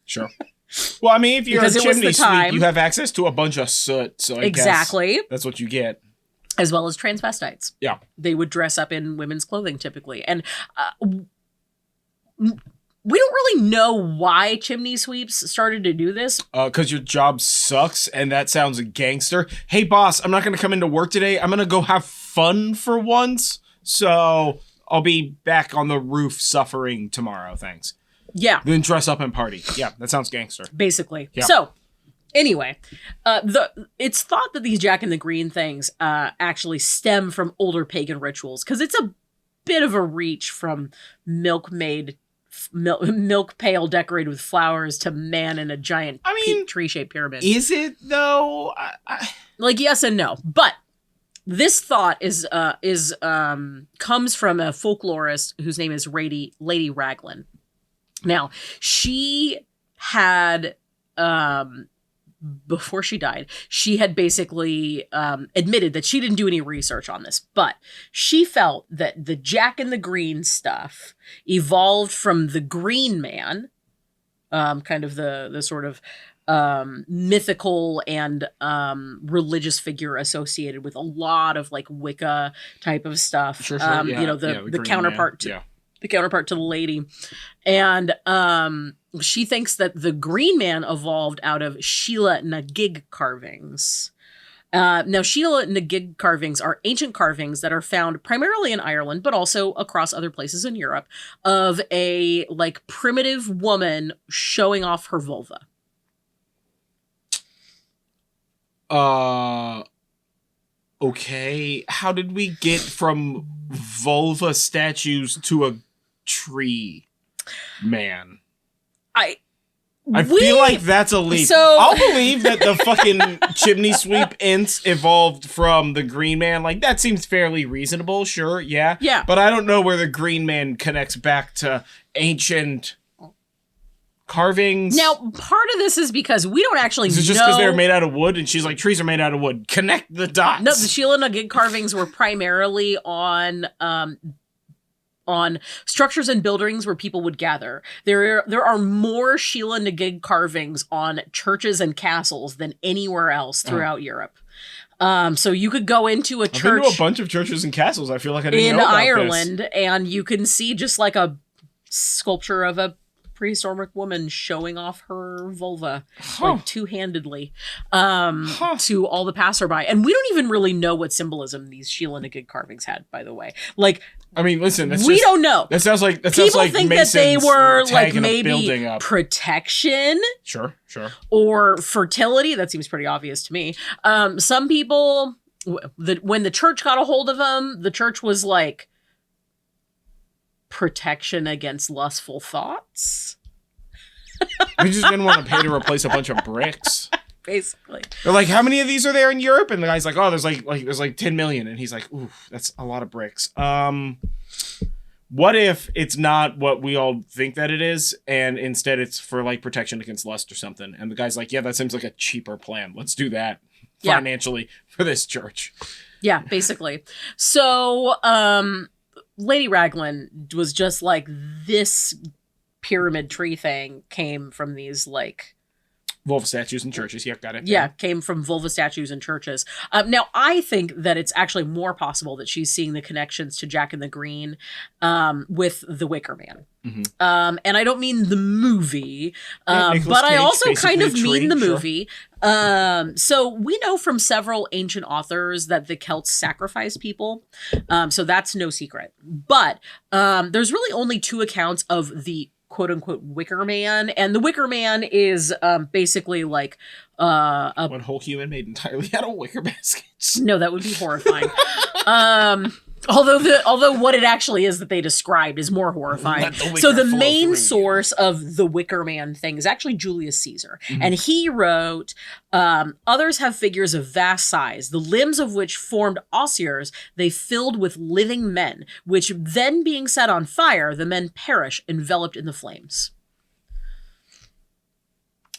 Sure. Well, I mean, if you're a chimney sweep, you have access to a bunch of soot, so I guess that's what you get. As well as transvestites. Yeah. They would dress up in women's clothing typically. And we don't really know why chimney sweeps started to do this. Because your job sucks, and that sounds gangster. Hey, boss, I'm not going to come into work today. I'm going to go have fun for once, so I'll be back on the roof suffering tomorrow, thanks. Yeah. Then dress up and party. Yeah, that sounds gangster. Basically. Yeah. So, anyway, it's thought that these Jack in the Green things actually stem from older pagan rituals, because it's a bit of a reach from milkmaid milk pail decorated with flowers to man in a giant tree-shaped pyramid. Is it though? Like, yes and no. But this thought is comes from a folklorist whose name is Lady Raglan. Now, she had before she died, she had basically admitted that she didn't do any research on this, but she felt that the Jack in the Green stuff evolved from the Green Man, kind of the sort of mythical and religious figure associated with a lot of like Wicca type of stuff. Sure, yeah, you know, the counterpart man. to the counterpart to the lady. And she thinks that the Green Man evolved out of Sheila na gig carvings. Now, Sheila na gig carvings are ancient carvings that are found primarily in Ireland, but also across other places in Europe, of a like primitive woman showing off her vulva. Okay. How did we get from vulva statues to a tree man? I feel like that's a leap. So, I'll believe that the fucking chimney sweep ints evolved from the Green Man. Like, that seems fairly reasonable, sure, yeah. Yeah. But I don't know where the Green Man connects back to ancient carvings. Now, part of this is because we don't actually know. Is it just because they're made out of wood? And she's like, trees are made out of wood. Connect the dots. No, the Sheila na gig carvings were primarily on structures and buildings where people would gather. There are more Sheila na gig carvings on churches and castles than anywhere else throughout Europe. So you could go into a church. I've been to a bunch of churches and castles. I feel like I didn't know about Ireland, this. And you can see just like a sculpture of a prehistoric woman showing off her vulva like two-handedly to all the passerby. And we don't even really know what symbolism these Sheila na gig carvings had, by the way. Like, I mean, listen, we don't know. That sounds like people think that they were like maybe protection, sure, or fertility. That seems pretty obvious to me. Some people, when the church got a hold of them, the church was like, protection against lustful thoughts. We just didn't want to pay to replace a bunch of bricks. Basically. They're like, how many of these are there in Europe? And the guy's like, oh, there's like 10 million. And he's like, ooh, that's a lot of bricks. What if it's not what we all think that it is, and instead it's for like protection against lust or something? And the guy's like, yeah, that seems like a cheaper plan. Let's do that financially for this church. Yeah, basically. So, Lady Raglan was just like, this pyramid tree thing came from these like vulva statues in churches. Yeah, got it. Yeah, came from vulva statues in churches. Now, I think that it's actually more possible that she's seeing the connections to Jack in the Green with the Wicker Man. Mm-hmm. And I don't mean the movie, but I also kind of mean the movie. So we know from several ancient authors that the Celts sacrificed people. So that's no secret. But there's really only two accounts of the quote-unquote Wicker Man, and the Wicker Man is basically like one whole human made entirely out of wicker baskets. No, that would be horrifying. Although what it actually is that they described is more horrifying. So the main source of the Wicker Man thing is actually Julius Caesar. Mm-hmm. And he wrote, others have figures of vast size, the limbs of which formed osiers they filled with living men, which then being set on fire, the men perish enveloped in the flames.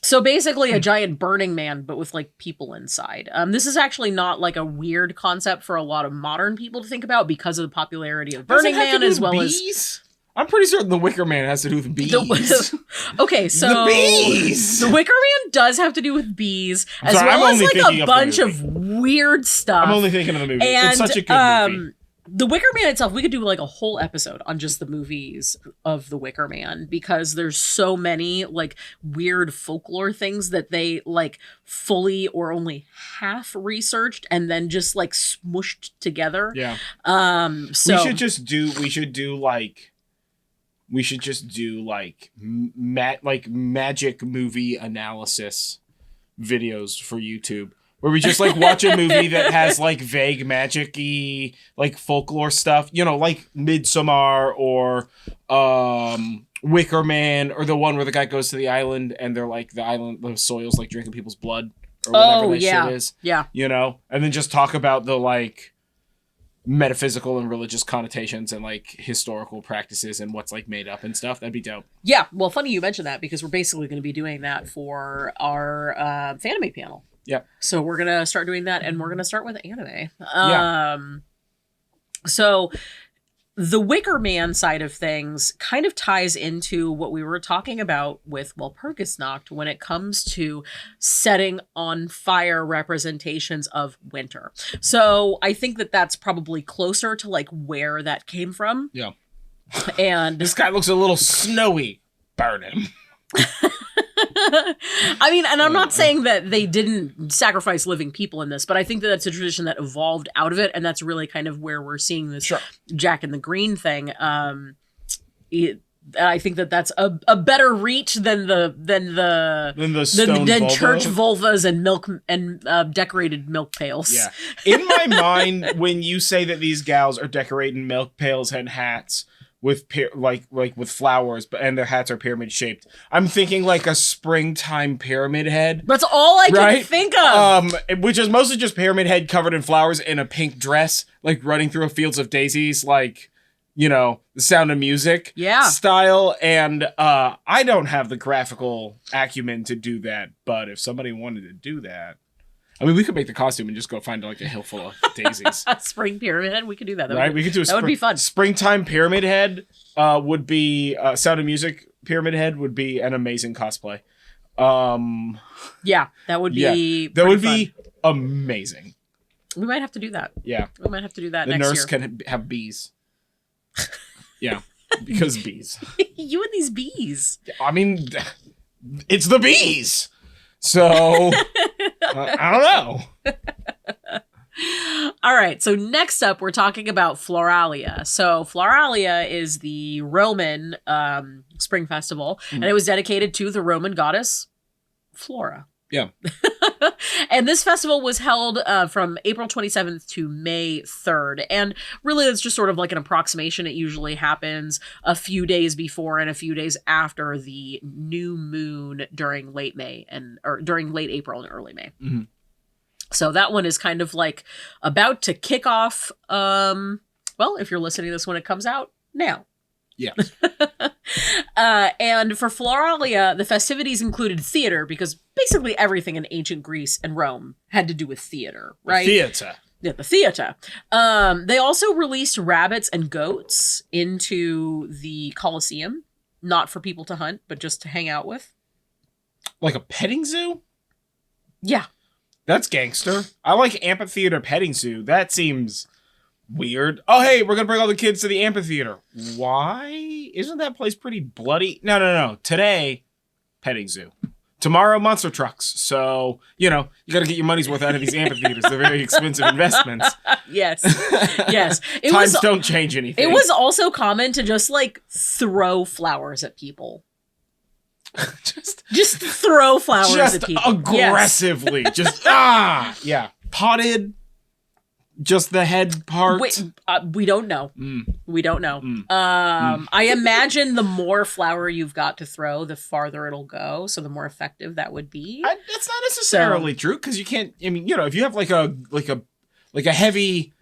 So basically a giant Burning Man, but with like people inside. This is actually not like a weird concept for a lot of modern people to think about because of the popularity of Burning Man as well as... I'm pretty certain the Wicker Man has to do with bees. Okay, so the bees. The Wicker Man does have to do with bees, as well as like a bunch of weird stuff. I'm only thinking of the movie. And, it's such a good movie. The Wicker Man itself, we could do like a whole episode on just the movies of the Wicker Man, because there's so many like weird folklore things that they like fully or only half researched and then just like smushed together. Yeah. So we should just do magic movie analysis videos for YouTube, where we just like watch a movie that has like vague magic-y like folklore stuff, you know, like Midsommar or Wicker Man, or the one where the guy goes to the island and they're like the soil's like drinking people's blood or whatever shit is. Yeah. You know? And then just talk about the like metaphysical and religious connotations and like historical practices and what's like made up and stuff. That'd be dope. Yeah. Well, funny you mentioned that because we're basically going to be doing that for our Fanime panel. Yeah. So we're going to start doing that, and we're going to start with anime. So the Wicker Man side of things kind of ties into what we were talking about with Walpurgisnacht when it comes to setting on fire representations of winter. So I think that that's probably closer to like where that came from. Yeah. And this guy looks a little snowy. Burn him. I mean, and I'm not saying that they didn't sacrifice living people in this, but I think that that's a tradition that evolved out of it, and that's really kind of where we're seeing this Jack in the Green thing. I think that that's a better reach than church vulvas and milk and decorated milk pails. Yeah, in my mind, when you say that these gals are decorating milk pails and hats with with flowers, and their hats are pyramid shaped, I'm thinking like a springtime pyramid head. That's all I can think of. Which is mostly just pyramid head covered in flowers in a pink dress, like running through a fields of daisies, like, you know, The Sound of Music style. And I don't have the graphical acumen to do that, but if somebody wanted to do that, I mean, we could make the costume and just go find like a hill full of daisies. A spring pyramid head. We could do that. We could do that would be fun. Springtime pyramid head would be Sound of Music pyramid head would be an amazing cosplay. Yeah, that would be be amazing. We might have to do that. Yeah, we might have to do that. The next nurse year. can have bees. Yeah, because bees. You and these bees. I mean, it's the bees. So, I don't know. All right. So next up, we're talking about Floralia. So Floralia is the Roman spring festival, and it was dedicated to the Roman goddess Flora. Yeah. And this festival was held from April 27th to May 3rd. And really, it's just sort of like an approximation. It usually happens a few days before and a few days after the new moon during late April and early May. Mm-hmm. So that one is kind of like about to kick off. Well, if you're listening to this when it comes out, now. Yeah. And for Floralia, the festivities included theater because basically everything in ancient Greece and Rome had to do with theater, right? Theater. Yeah, the theater. They also released rabbits and goats into the Colosseum, not for people to hunt, but just to hang out with. Like a petting zoo? Yeah. That's gangster. I like amphitheater petting zoo. That seems weird. Oh, hey, we're going to bring all the kids to the amphitheater. Why? Isn't that place pretty bloody? No. Today, petting zoo. Tomorrow, monster trucks. So, you know, you got to get your money's worth out of these amphitheaters. They're very expensive investments. Yes. Yes. Times don't change anything. It was also common to just, like, throw flowers at people. just throw flowers at people. Aggressively. Yes. Just, yeah. Potted. Just the head part? We don't know. We don't know. I imagine the more flour you've got to throw, the farther it'll go. So the more effective that would be. That's not necessarily true, because you can't. I mean, you know, if you have like a heavy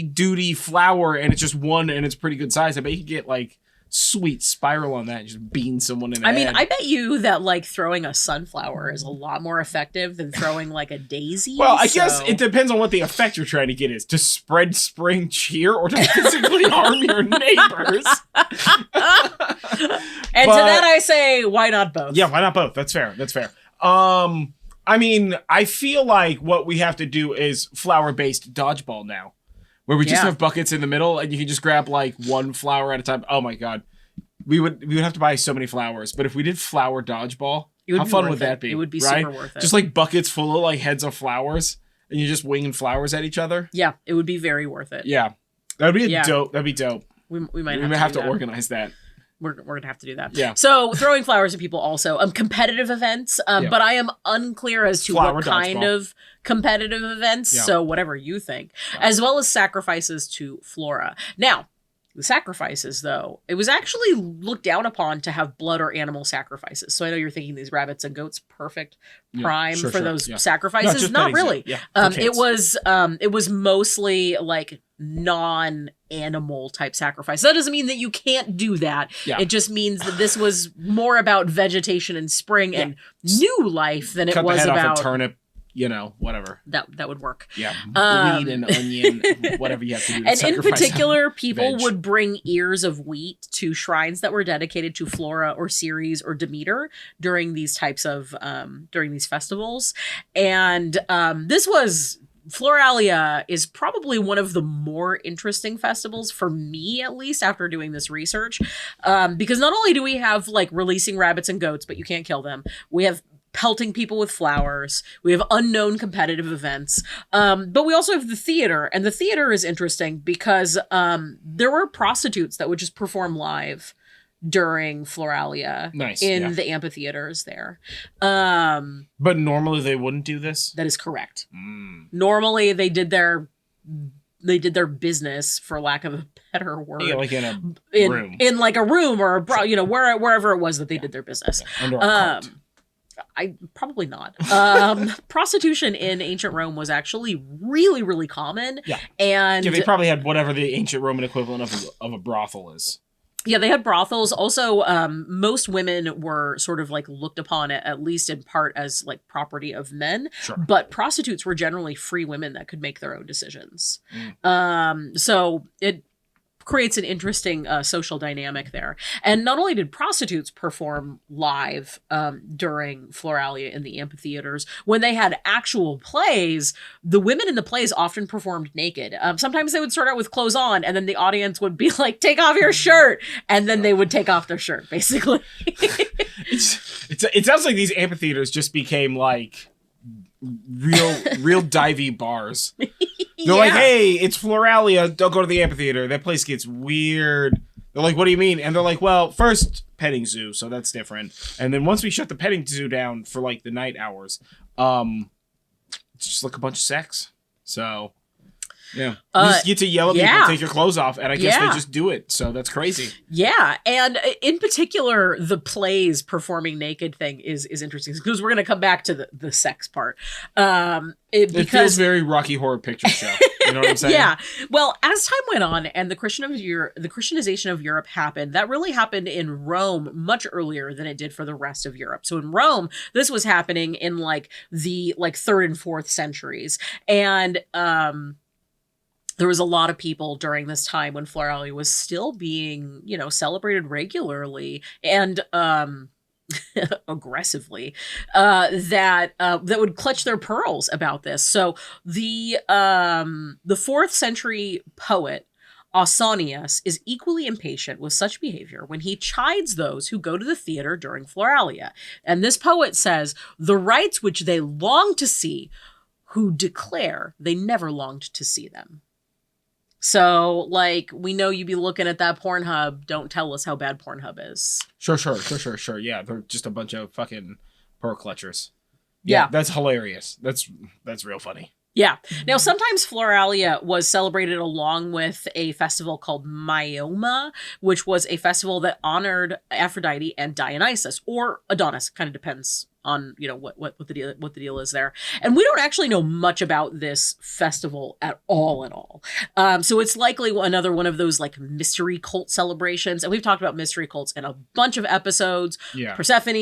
duty flour and it's just one and it's pretty good size, I bet you could get like sweet spiral on that and just bean someone in the head. I bet you that like throwing a sunflower is a lot more effective than throwing like a daisy. Well, I guess it depends on what the effect you're trying to get is. To spread spring cheer or to physically harm your neighbors. And to that I say, why not both? Yeah, why not both? That's fair. I mean, I feel like what we have to do is flower-based dodgeball now. Where we just have buckets in the middle and you can just grab like one flower at a time. Oh my god. We would have to buy so many flowers. But if we did flower dodgeball, how fun would that be? It would be super worth it. Just like buckets full of like heads of flowers and you're just winging flowers at each other. Yeah, it would be very worth it. Yeah. That'd be dope. That'd be dope. We might have to organize that. We're gonna have to do that. Yeah. So throwing flowers at people also. Competitive events. But I am unclear as to what kind of competitive events. Yeah. So whatever you think. Yeah. As well as sacrifices to Flora. Now, The sacrifices, though, it was actually looked down upon to have blood or animal sacrifices. So I know you're thinking these rabbits and goats, perfect prime for those sacrifices. Not really. It was mostly like non-animal type sacrifice. That doesn't mean that you can't do that. Yeah. It just means that this was more about vegetation and spring and new life than it was the head about off a turnip. Whatever. That would work. Yeah. Bleed an onion, whatever you have to do to and in particular, people veg. would bring ears of wheat to shrines that were dedicated to Flora or Ceres or Demeter during these types of, during these festivals. And this was... Floralia is probably one of the more interesting festivals for me, at least after doing this research, because not only do we have like releasing rabbits and goats, but you can't kill them. We have pelting people with flowers. We have unknown competitive events. But we also have the theater. And the theater is interesting because there were prostitutes that would just perform live during Floralia in the amphitheaters there. But normally they wouldn't do this? That is correct. Normally they did their business, for lack of a better word. Yeah, like in a room. In like a room or wherever it was that they did their business. Under a cart. Probably not. Prostitution in ancient Rome was actually really, really common. Yeah. And they probably had whatever the ancient Roman equivalent of a brothel is. Yeah, they had brothels. Also, most women were sort of like looked upon, at least in part, as like property of men. Sure. But prostitutes were generally free women that could make their own decisions. So it creates an interesting social dynamic there. And not only did prostitutes perform live during Floralia in the amphitheaters, when they had actual plays, the women in the plays often performed naked. Sometimes they would start out with clothes on, and then the audience would be like, take off your shirt, and then they would take off their shirt, basically. It sounds like these amphitheaters just became like real divey bars. They're like, hey, it's Floralia. Don't go to the amphitheater. That place gets weird. They're like, what do you mean? And they're like, well, first, petting zoo, so that's different. And then once we shut the petting zoo down for like the night hours, it's just like a bunch of sex. So, yeah. You just get to yell at people, take your clothes off, and I guess they just do it. So that's crazy. Yeah. And in particular, the plays performing naked thing is interesting because we're going to come back to the sex part. It feels very Rocky Horror Picture Show. You know what I'm saying? Yeah. Well, as time went on and the Christianization of Europe happened, that really happened in Rome much earlier than it did for the rest of Europe. So in Rome, this was happening in like the 3rd and 4th centuries. And there was a lot of people during this time when Floralia was still being, celebrated regularly and aggressively that would clutch their pearls about this. So the 4th century poet Ausonius is equally impatient with such behavior when he chides those who go to the theater during Floralia. And this poet says, the rites which they long to see, who declare they never longed to see them. So, we know you be looking at that Pornhub. Don't tell us how bad Pornhub is. Sure. Yeah, they're just a bunch of fucking pearl clutchers. Yeah. That's hilarious. That's real funny. Yeah. Now, sometimes Floralia was celebrated along with a festival called Myoma, which was a festival that honored Aphrodite and Dionysus, or Adonis. Kind of depends on what the deal is there. And we don't actually know much about this festival at all. So it's likely another one of those mystery cult celebrations. And we've talked about mystery cults in a bunch of episodes. Yeah. Persephone,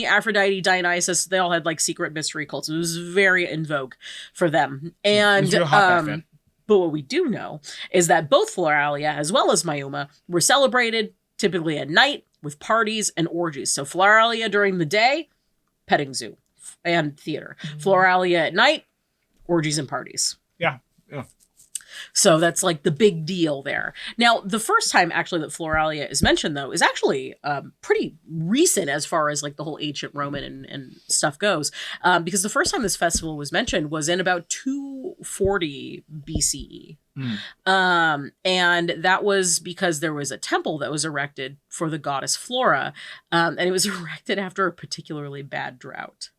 Aphrodite, Dionysus, they all had secret mystery cults. It was very in vogue for them. And real hot back then. But what we do know is that both Floralia as well as Myoma were celebrated typically at night with parties and orgies. So Floralia during the day, petting zoo and theater. Floralia at night, orgies and parties. Yeah. So that's the big deal there. Now, the first time actually that Floralia is mentioned, though, is actually pretty recent as far as the whole ancient Roman and stuff goes. Because the first time this festival was mentioned was in about 240 BCE. And that was because there was a temple that was erected for the goddess Flora. And it was erected after a particularly bad drought.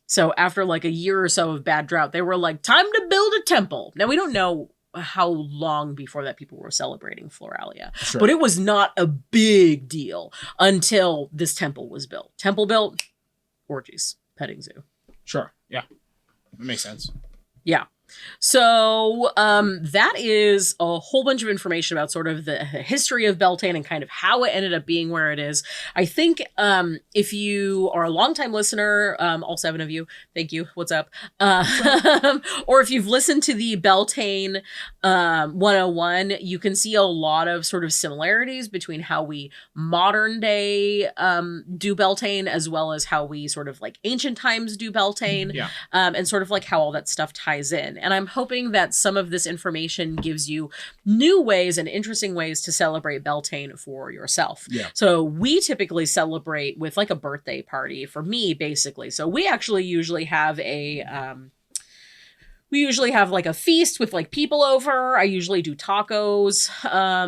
So after a year or so of bad drought, they were time to build a temple. Now, we don't know how long before that people were celebrating Floralia. Sure. But it was not a big deal until this temple was built. Temple built, orgies, petting zoo. Sure. Yeah. That makes sense. Yeah. So that is a whole bunch of information about sort of the history of Beltane and kind of how it ended up being where it is. I think if you are a longtime listener, all 7 of you, thank you. What's up? Or if you've listened to the Beltane 101, you can see a lot of sort of similarities between how we modern day do Beltane as well as how we sort of like ancient times do Beltane. Yeah. And sort of like how all that stuff ties in. And I'm hoping that some of this information gives you new ways and interesting ways to celebrate Beltane for yourself. Yeah. So we typically celebrate with like a birthday party for me, basically. So we actually usually have like a feast with like people over. I usually do tacos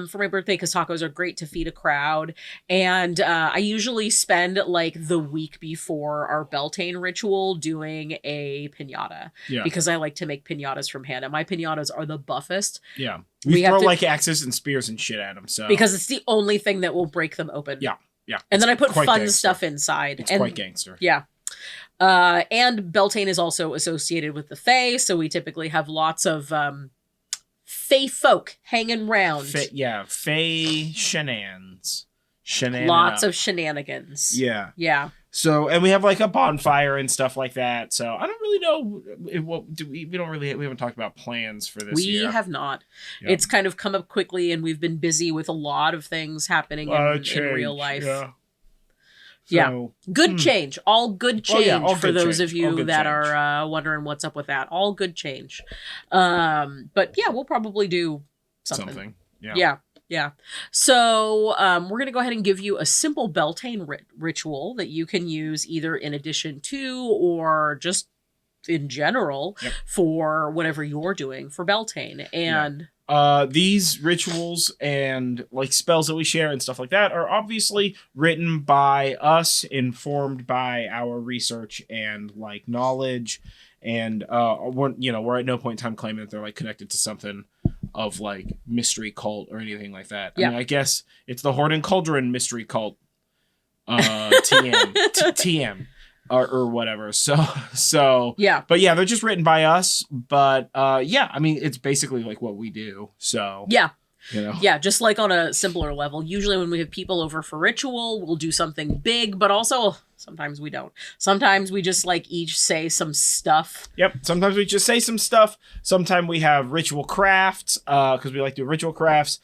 for my birthday because tacos are great to feed a crowd. And I usually spend like the week before our Beltane ritual doing a piñata. Yeah. Because I like to make piñatas from hand. And my piñatas are the buffest. Yeah. We throw have to- like axes and spears and shit at them. So Because it's the only thing that will break them open. Yeah. Yeah. And then I put quite fun gangster. stuff inside. It's and quite gangster. Yeah. And Beltane is also associated with the Fae, so we typically have lots of Fae folk hanging around. Fae shenanigans. Lots of shenanigans. Yeah. Yeah. So, and we have like a bonfire and stuff like that. So I don't really know we haven't talked about plans for this year. We have not. Yeah. It's kind of come up quickly and we've been busy with a lot of things happening in real life. Yeah. Yeah. Good change. All good change all for good those change. of you All good that change. are wondering what's up with that. All good change. But yeah, we'll probably do something. Yeah. Yeah. So we're going to go ahead and give you a simple Beltane ritual that you can use either in addition to or just in general for whatever you're doing for Beltane. And these rituals and like spells that we share and stuff like that are obviously written by us, informed by our research and like knowledge. And we're at no point in time claiming that they're like connected to something of like mystery cult or anything like that. I mean, I guess it's the Horn and Cauldron mystery cult. TM. Or whatever. So yeah. But yeah, they're just written by us. But I mean, it's basically like what we do. So yeah. You know? Yeah, just like on a simpler level. Usually when we have people over for ritual, we'll do something big, but also sometimes we don't. Sometimes we just like each say some stuff. Yep. Sometimes we just say some stuff. Sometimes we have ritual crafts because we like to do ritual crafts.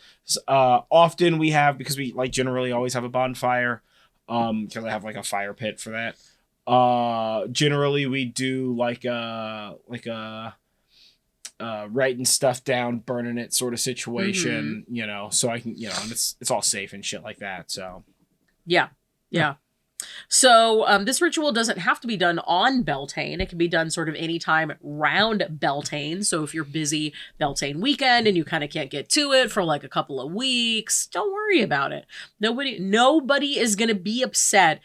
Often we have, because we like generally always have a bonfire because I have like a fire pit for that. Generally we do like a writing stuff down, burning it sort of situation, so I can, and it's all safe and shit like that. So yeah. So this ritual doesn't have to be done on Beltane. It can be done sort of anytime round Beltane. So if you're busy Beltane weekend and you kind of can't get to it for like a couple of weeks, don't worry about it. Nobody is going to be upset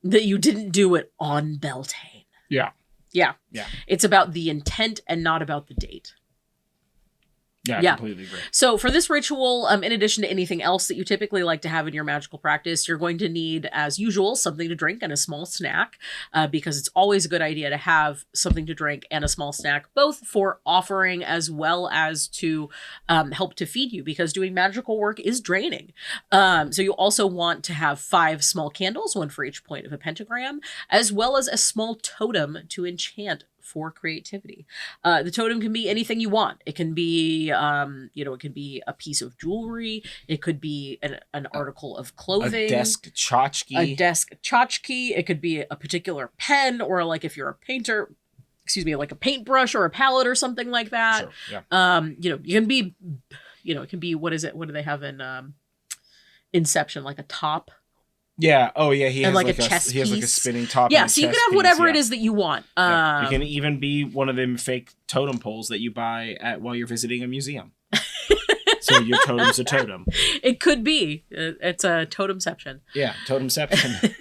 that you didn't do it on Beltane. Yeah. It's about the intent and not about the date. Yeah, I completely agree. So for this ritual, in addition to anything else that you typically like to have in your magical practice, you're going to need, as usual, something to drink and a small snack, because it's always a good idea to have something to drink and a small snack, both for offering as well as to help to feed you, because doing magical work is draining. So you also want to have 5 small candles, 1 for each point of a pentagram, as well as a small totem to enchant for creativity. The totem can be anything you want. It can be, it could be a piece of jewelry. It could be an article of clothing. A desk tchotchke. It could be a particular pen, or like if you're a painter, like a paintbrush or a palette or something like that. Sure, yeah. You can be, it can be, what is it? What do they have in Inception? Like a top. Yeah. Oh, yeah. He has like like a chess he has like a piece. spinning top. Yeah. And a So you chess can have piece, whatever it is that you want. You can even be one of them fake totem poles that you buy while you're visiting a museum. So your totem's a totem. It could be. It's a totemception. Yeah. Totemception.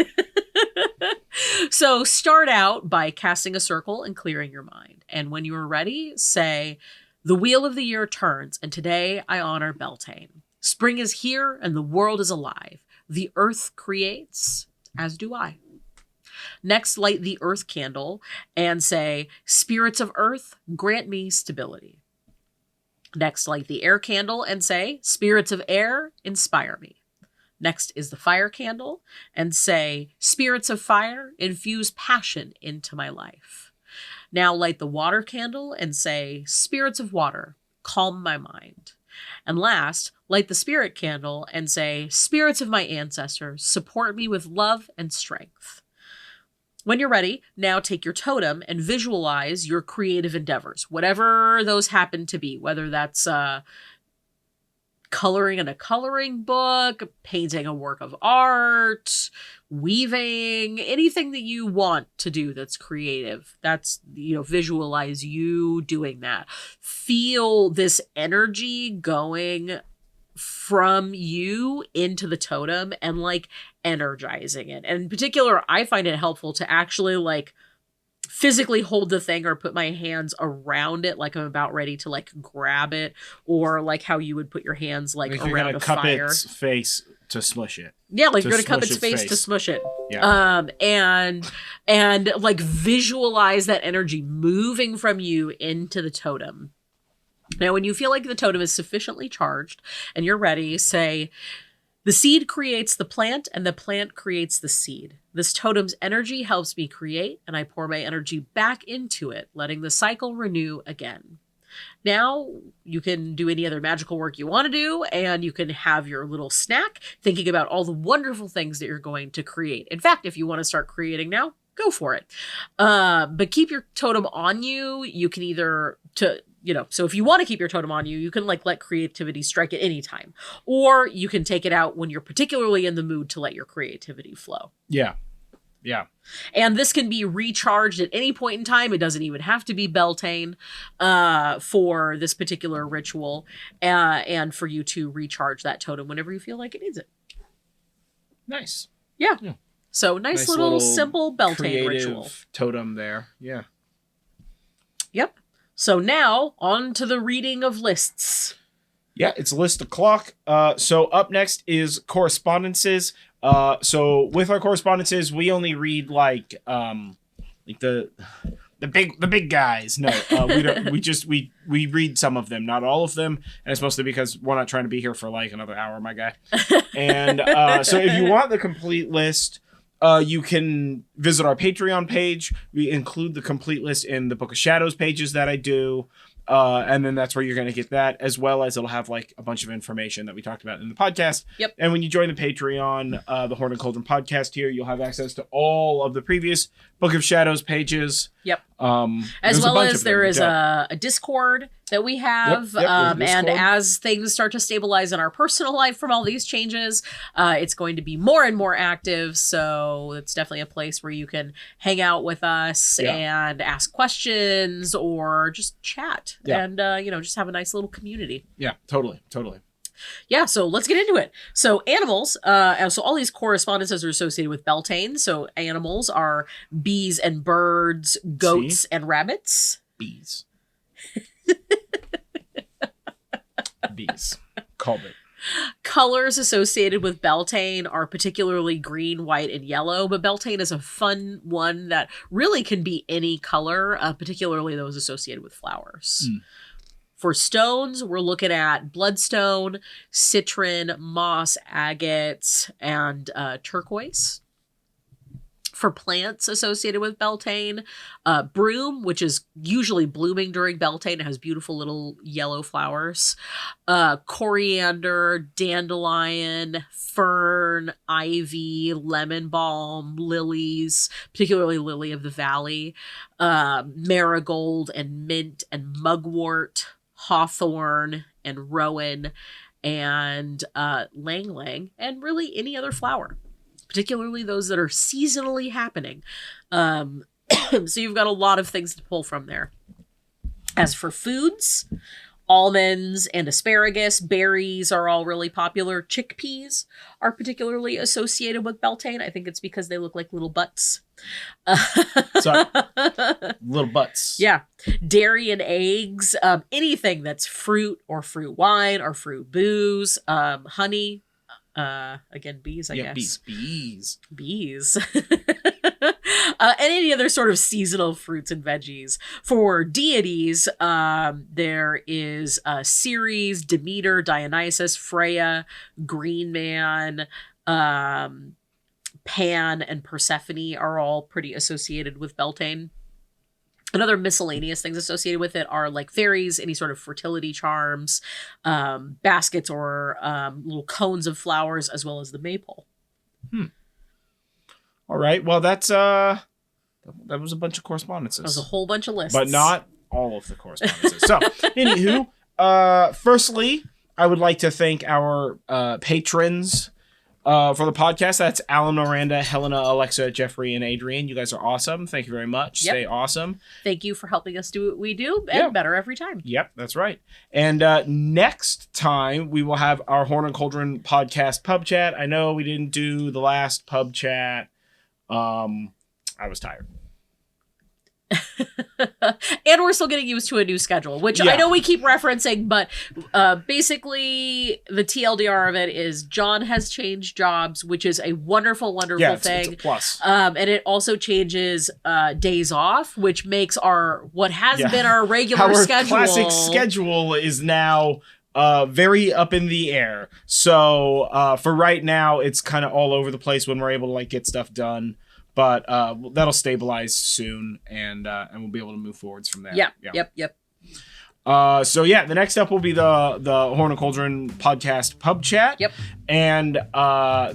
So start out by casting a circle and clearing your mind. And when you are ready, say, The wheel of the year turns, and today I honor Beltane. Spring is here, and the world is alive. The earth creates, as do I. Next, light the earth candle and say, spirits of earth, grant me stability. Next, light the air candle and say, spirits of air, inspire me. Next is the fire candle and say, spirits of fire, infuse passion into my life. Now light the water candle and say, spirits of water, calm my mind. And last, light the spirit candle and say, spirits of my ancestors, support me with love and strength. When you're ready, now take your totem and visualize your creative endeavors, whatever those happen to be, whether that's coloring in a coloring book, painting a work of art, weaving, anything that you want to do that's creative. That's, visualize you doing that. Feel this energy going from you into the totem and energizing it. And in particular, I find it helpful to actually physically hold the thing or put my hands around it like I'm about ready to grab it, or how you would put your hands around a cup fire. Its face to smush it. Yeah, you're gonna cup its face to smush it. Yeah. And visualize that energy moving from you into the totem. Now, when you feel like the totem is sufficiently charged and you're ready, say, the seed creates the plant and the plant creates the seed. This totem's energy helps me create, and I pour my energy back into it, letting the cycle renew again. Now you can do any other magical work you want to do, and you can have your little snack thinking about all the wonderful things that you're going to create. In fact, if you want to start creating now, go for it. But keep your totem on you. You can either so if you want to keep your totem on you, you can let creativity strike at any time, or you can take it out when you're particularly in the mood to let your creativity flow. Yeah. Yeah. And this can be recharged at any point in time. It doesn't even have to be Beltane for this particular ritual, and for you to recharge that totem whenever you feel like it needs it. Nice. Yeah. So nice little simple Beltane ritual. Totem there. Yeah. Yep. So now on to the reading of lists. Yeah, it's list o'clock. So up next is correspondences. So with our correspondences, we only read the big guys. No, we don't. We read some of them, not all of them, and it's mostly because we're not trying to be here for another hour, my guy. And so if you want the complete list, you can visit our Patreon page. We include the complete list in the Book of Shadows pages that I do. And then that's where you're going to get that, as well as it'll have a bunch of information that we talked about in the podcast. Yep. And when you join the Patreon, the Horn and Cauldron podcast here, you'll have access to all of the previous Book of Shadows pages. Yep. As well as there is a Discord that we have. Yep, and as things start to stabilize in our personal life from all these changes, it's going to be more and more active. So it's definitely a place where you can hang out with us and ask questions or just chat and, just have a nice little community. Yeah, totally. Yeah, so let's get into it. So animals, so all these correspondences are associated with Beltane. So animals are bees and birds, goats and rabbits. Bees. Bees. Called it. Colors associated with Beltane are particularly green, white, and yellow, but Beltane is a fun one that really can be any color, particularly those associated with flowers. For stones, we're looking at bloodstone, citron, moss, agate, and turquoise. For plants associated with Beltane, broom, which is usually blooming during Beltane, it has beautiful little yellow flowers. Coriander, dandelion, fern, ivy, lemon balm, lilies, particularly lily of the valley, marigold and mint and mugwort, hawthorn and rowan, and lang lang, and really any other flower, particularly those that are seasonally happening. So you've got a lot of things to pull from there. As for foods, almonds and asparagus, berries are all really popular. Chickpeas are particularly associated with Beltane. I think it's because they look like little butts. Sorry. Little butts. Yeah. Dairy and eggs, anything that's fruit or fruit wine or fruit booze, honey, again, bees, I guess. Bees. And any other sort of seasonal fruits and veggies. For deities, there is Ceres, Demeter, Dionysus, Freya, Green Man, Pan, and Persephone are all pretty associated with Beltane. And other miscellaneous things associated with it are like fairies, any sort of fertility charms, baskets or little cones of flowers, as well as the maypole. All right. Well, that was a bunch of correspondences. That was a whole bunch of lists. But not all of the correspondences. So, anywho, firstly, I would like to thank our patrons for the podcast. That's Alan, Miranda, Helena, Alexa, Jeffrey, and Adrian. You guys are awesome. Thank you very much. Yep. Stay awesome. Thank you for helping us do what we do and better every time. Yep, that's right. And next time, we will have our Horn and Cauldron podcast pub chat. I know we didn't do the last pub chat. I was tired. And we're still getting used to a new schedule, which I know we keep referencing, but basically the TLDR of it is John has changed jobs, which is a wonderful, wonderful thing. It's a plus. And it also changes days off, which makes what has been our regular schedule. Our classic schedule is now very up in the air. So for right now, it's kind of all over the place when we're able to like get stuff done. But that'll stabilize soon, and we'll be able to move forwards from there. Yep. So the next step will be the Horn and Cauldron podcast pub chat. Yep. And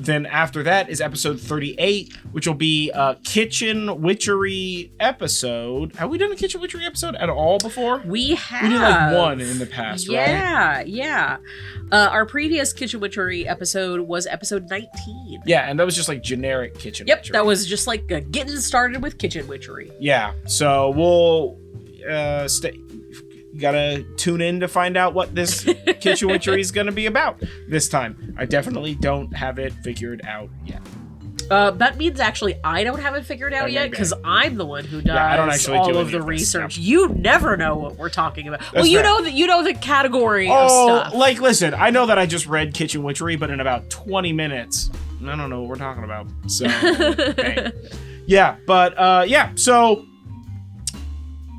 then after that is episode 38, which will be a kitchen witchery episode. Have we done a kitchen witchery episode at all before? We have. We did like one in the past, right? Yeah. Our previous kitchen witchery episode was episode 19. Yeah, and that was just like generic kitchen witchery. Yep, that was just like getting started with kitchen witchery. Yeah, so we'll you gotta tune in to find out what this kitchen witchery is gonna be about this time. I definitely don't have it figured out yet. That means actually I don't have it figured out yet because I'm the one who does I don't actually all do of any the of this, research. no. You never know what we're talking about. That's well, you fair. know the category of stuff. Like listen, I know that I just read kitchen witchery, but in about 20 minutes, I don't know what we're talking about. So hey. So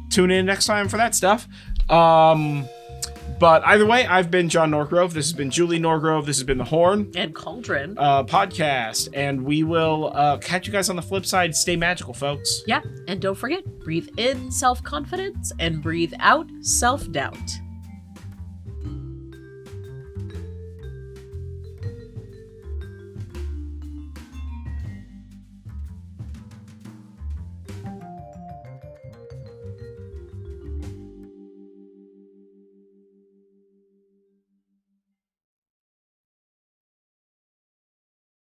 tune in next time for that stuff. But either way, I've been John Norgrove. This has been Julie Norgrove. This has been the Horn and Cauldron podcast. And we will catch you guys on the flip side. Stay magical, folks. Yeah. And don't forget, breathe in self-confidence and breathe out self-doubt.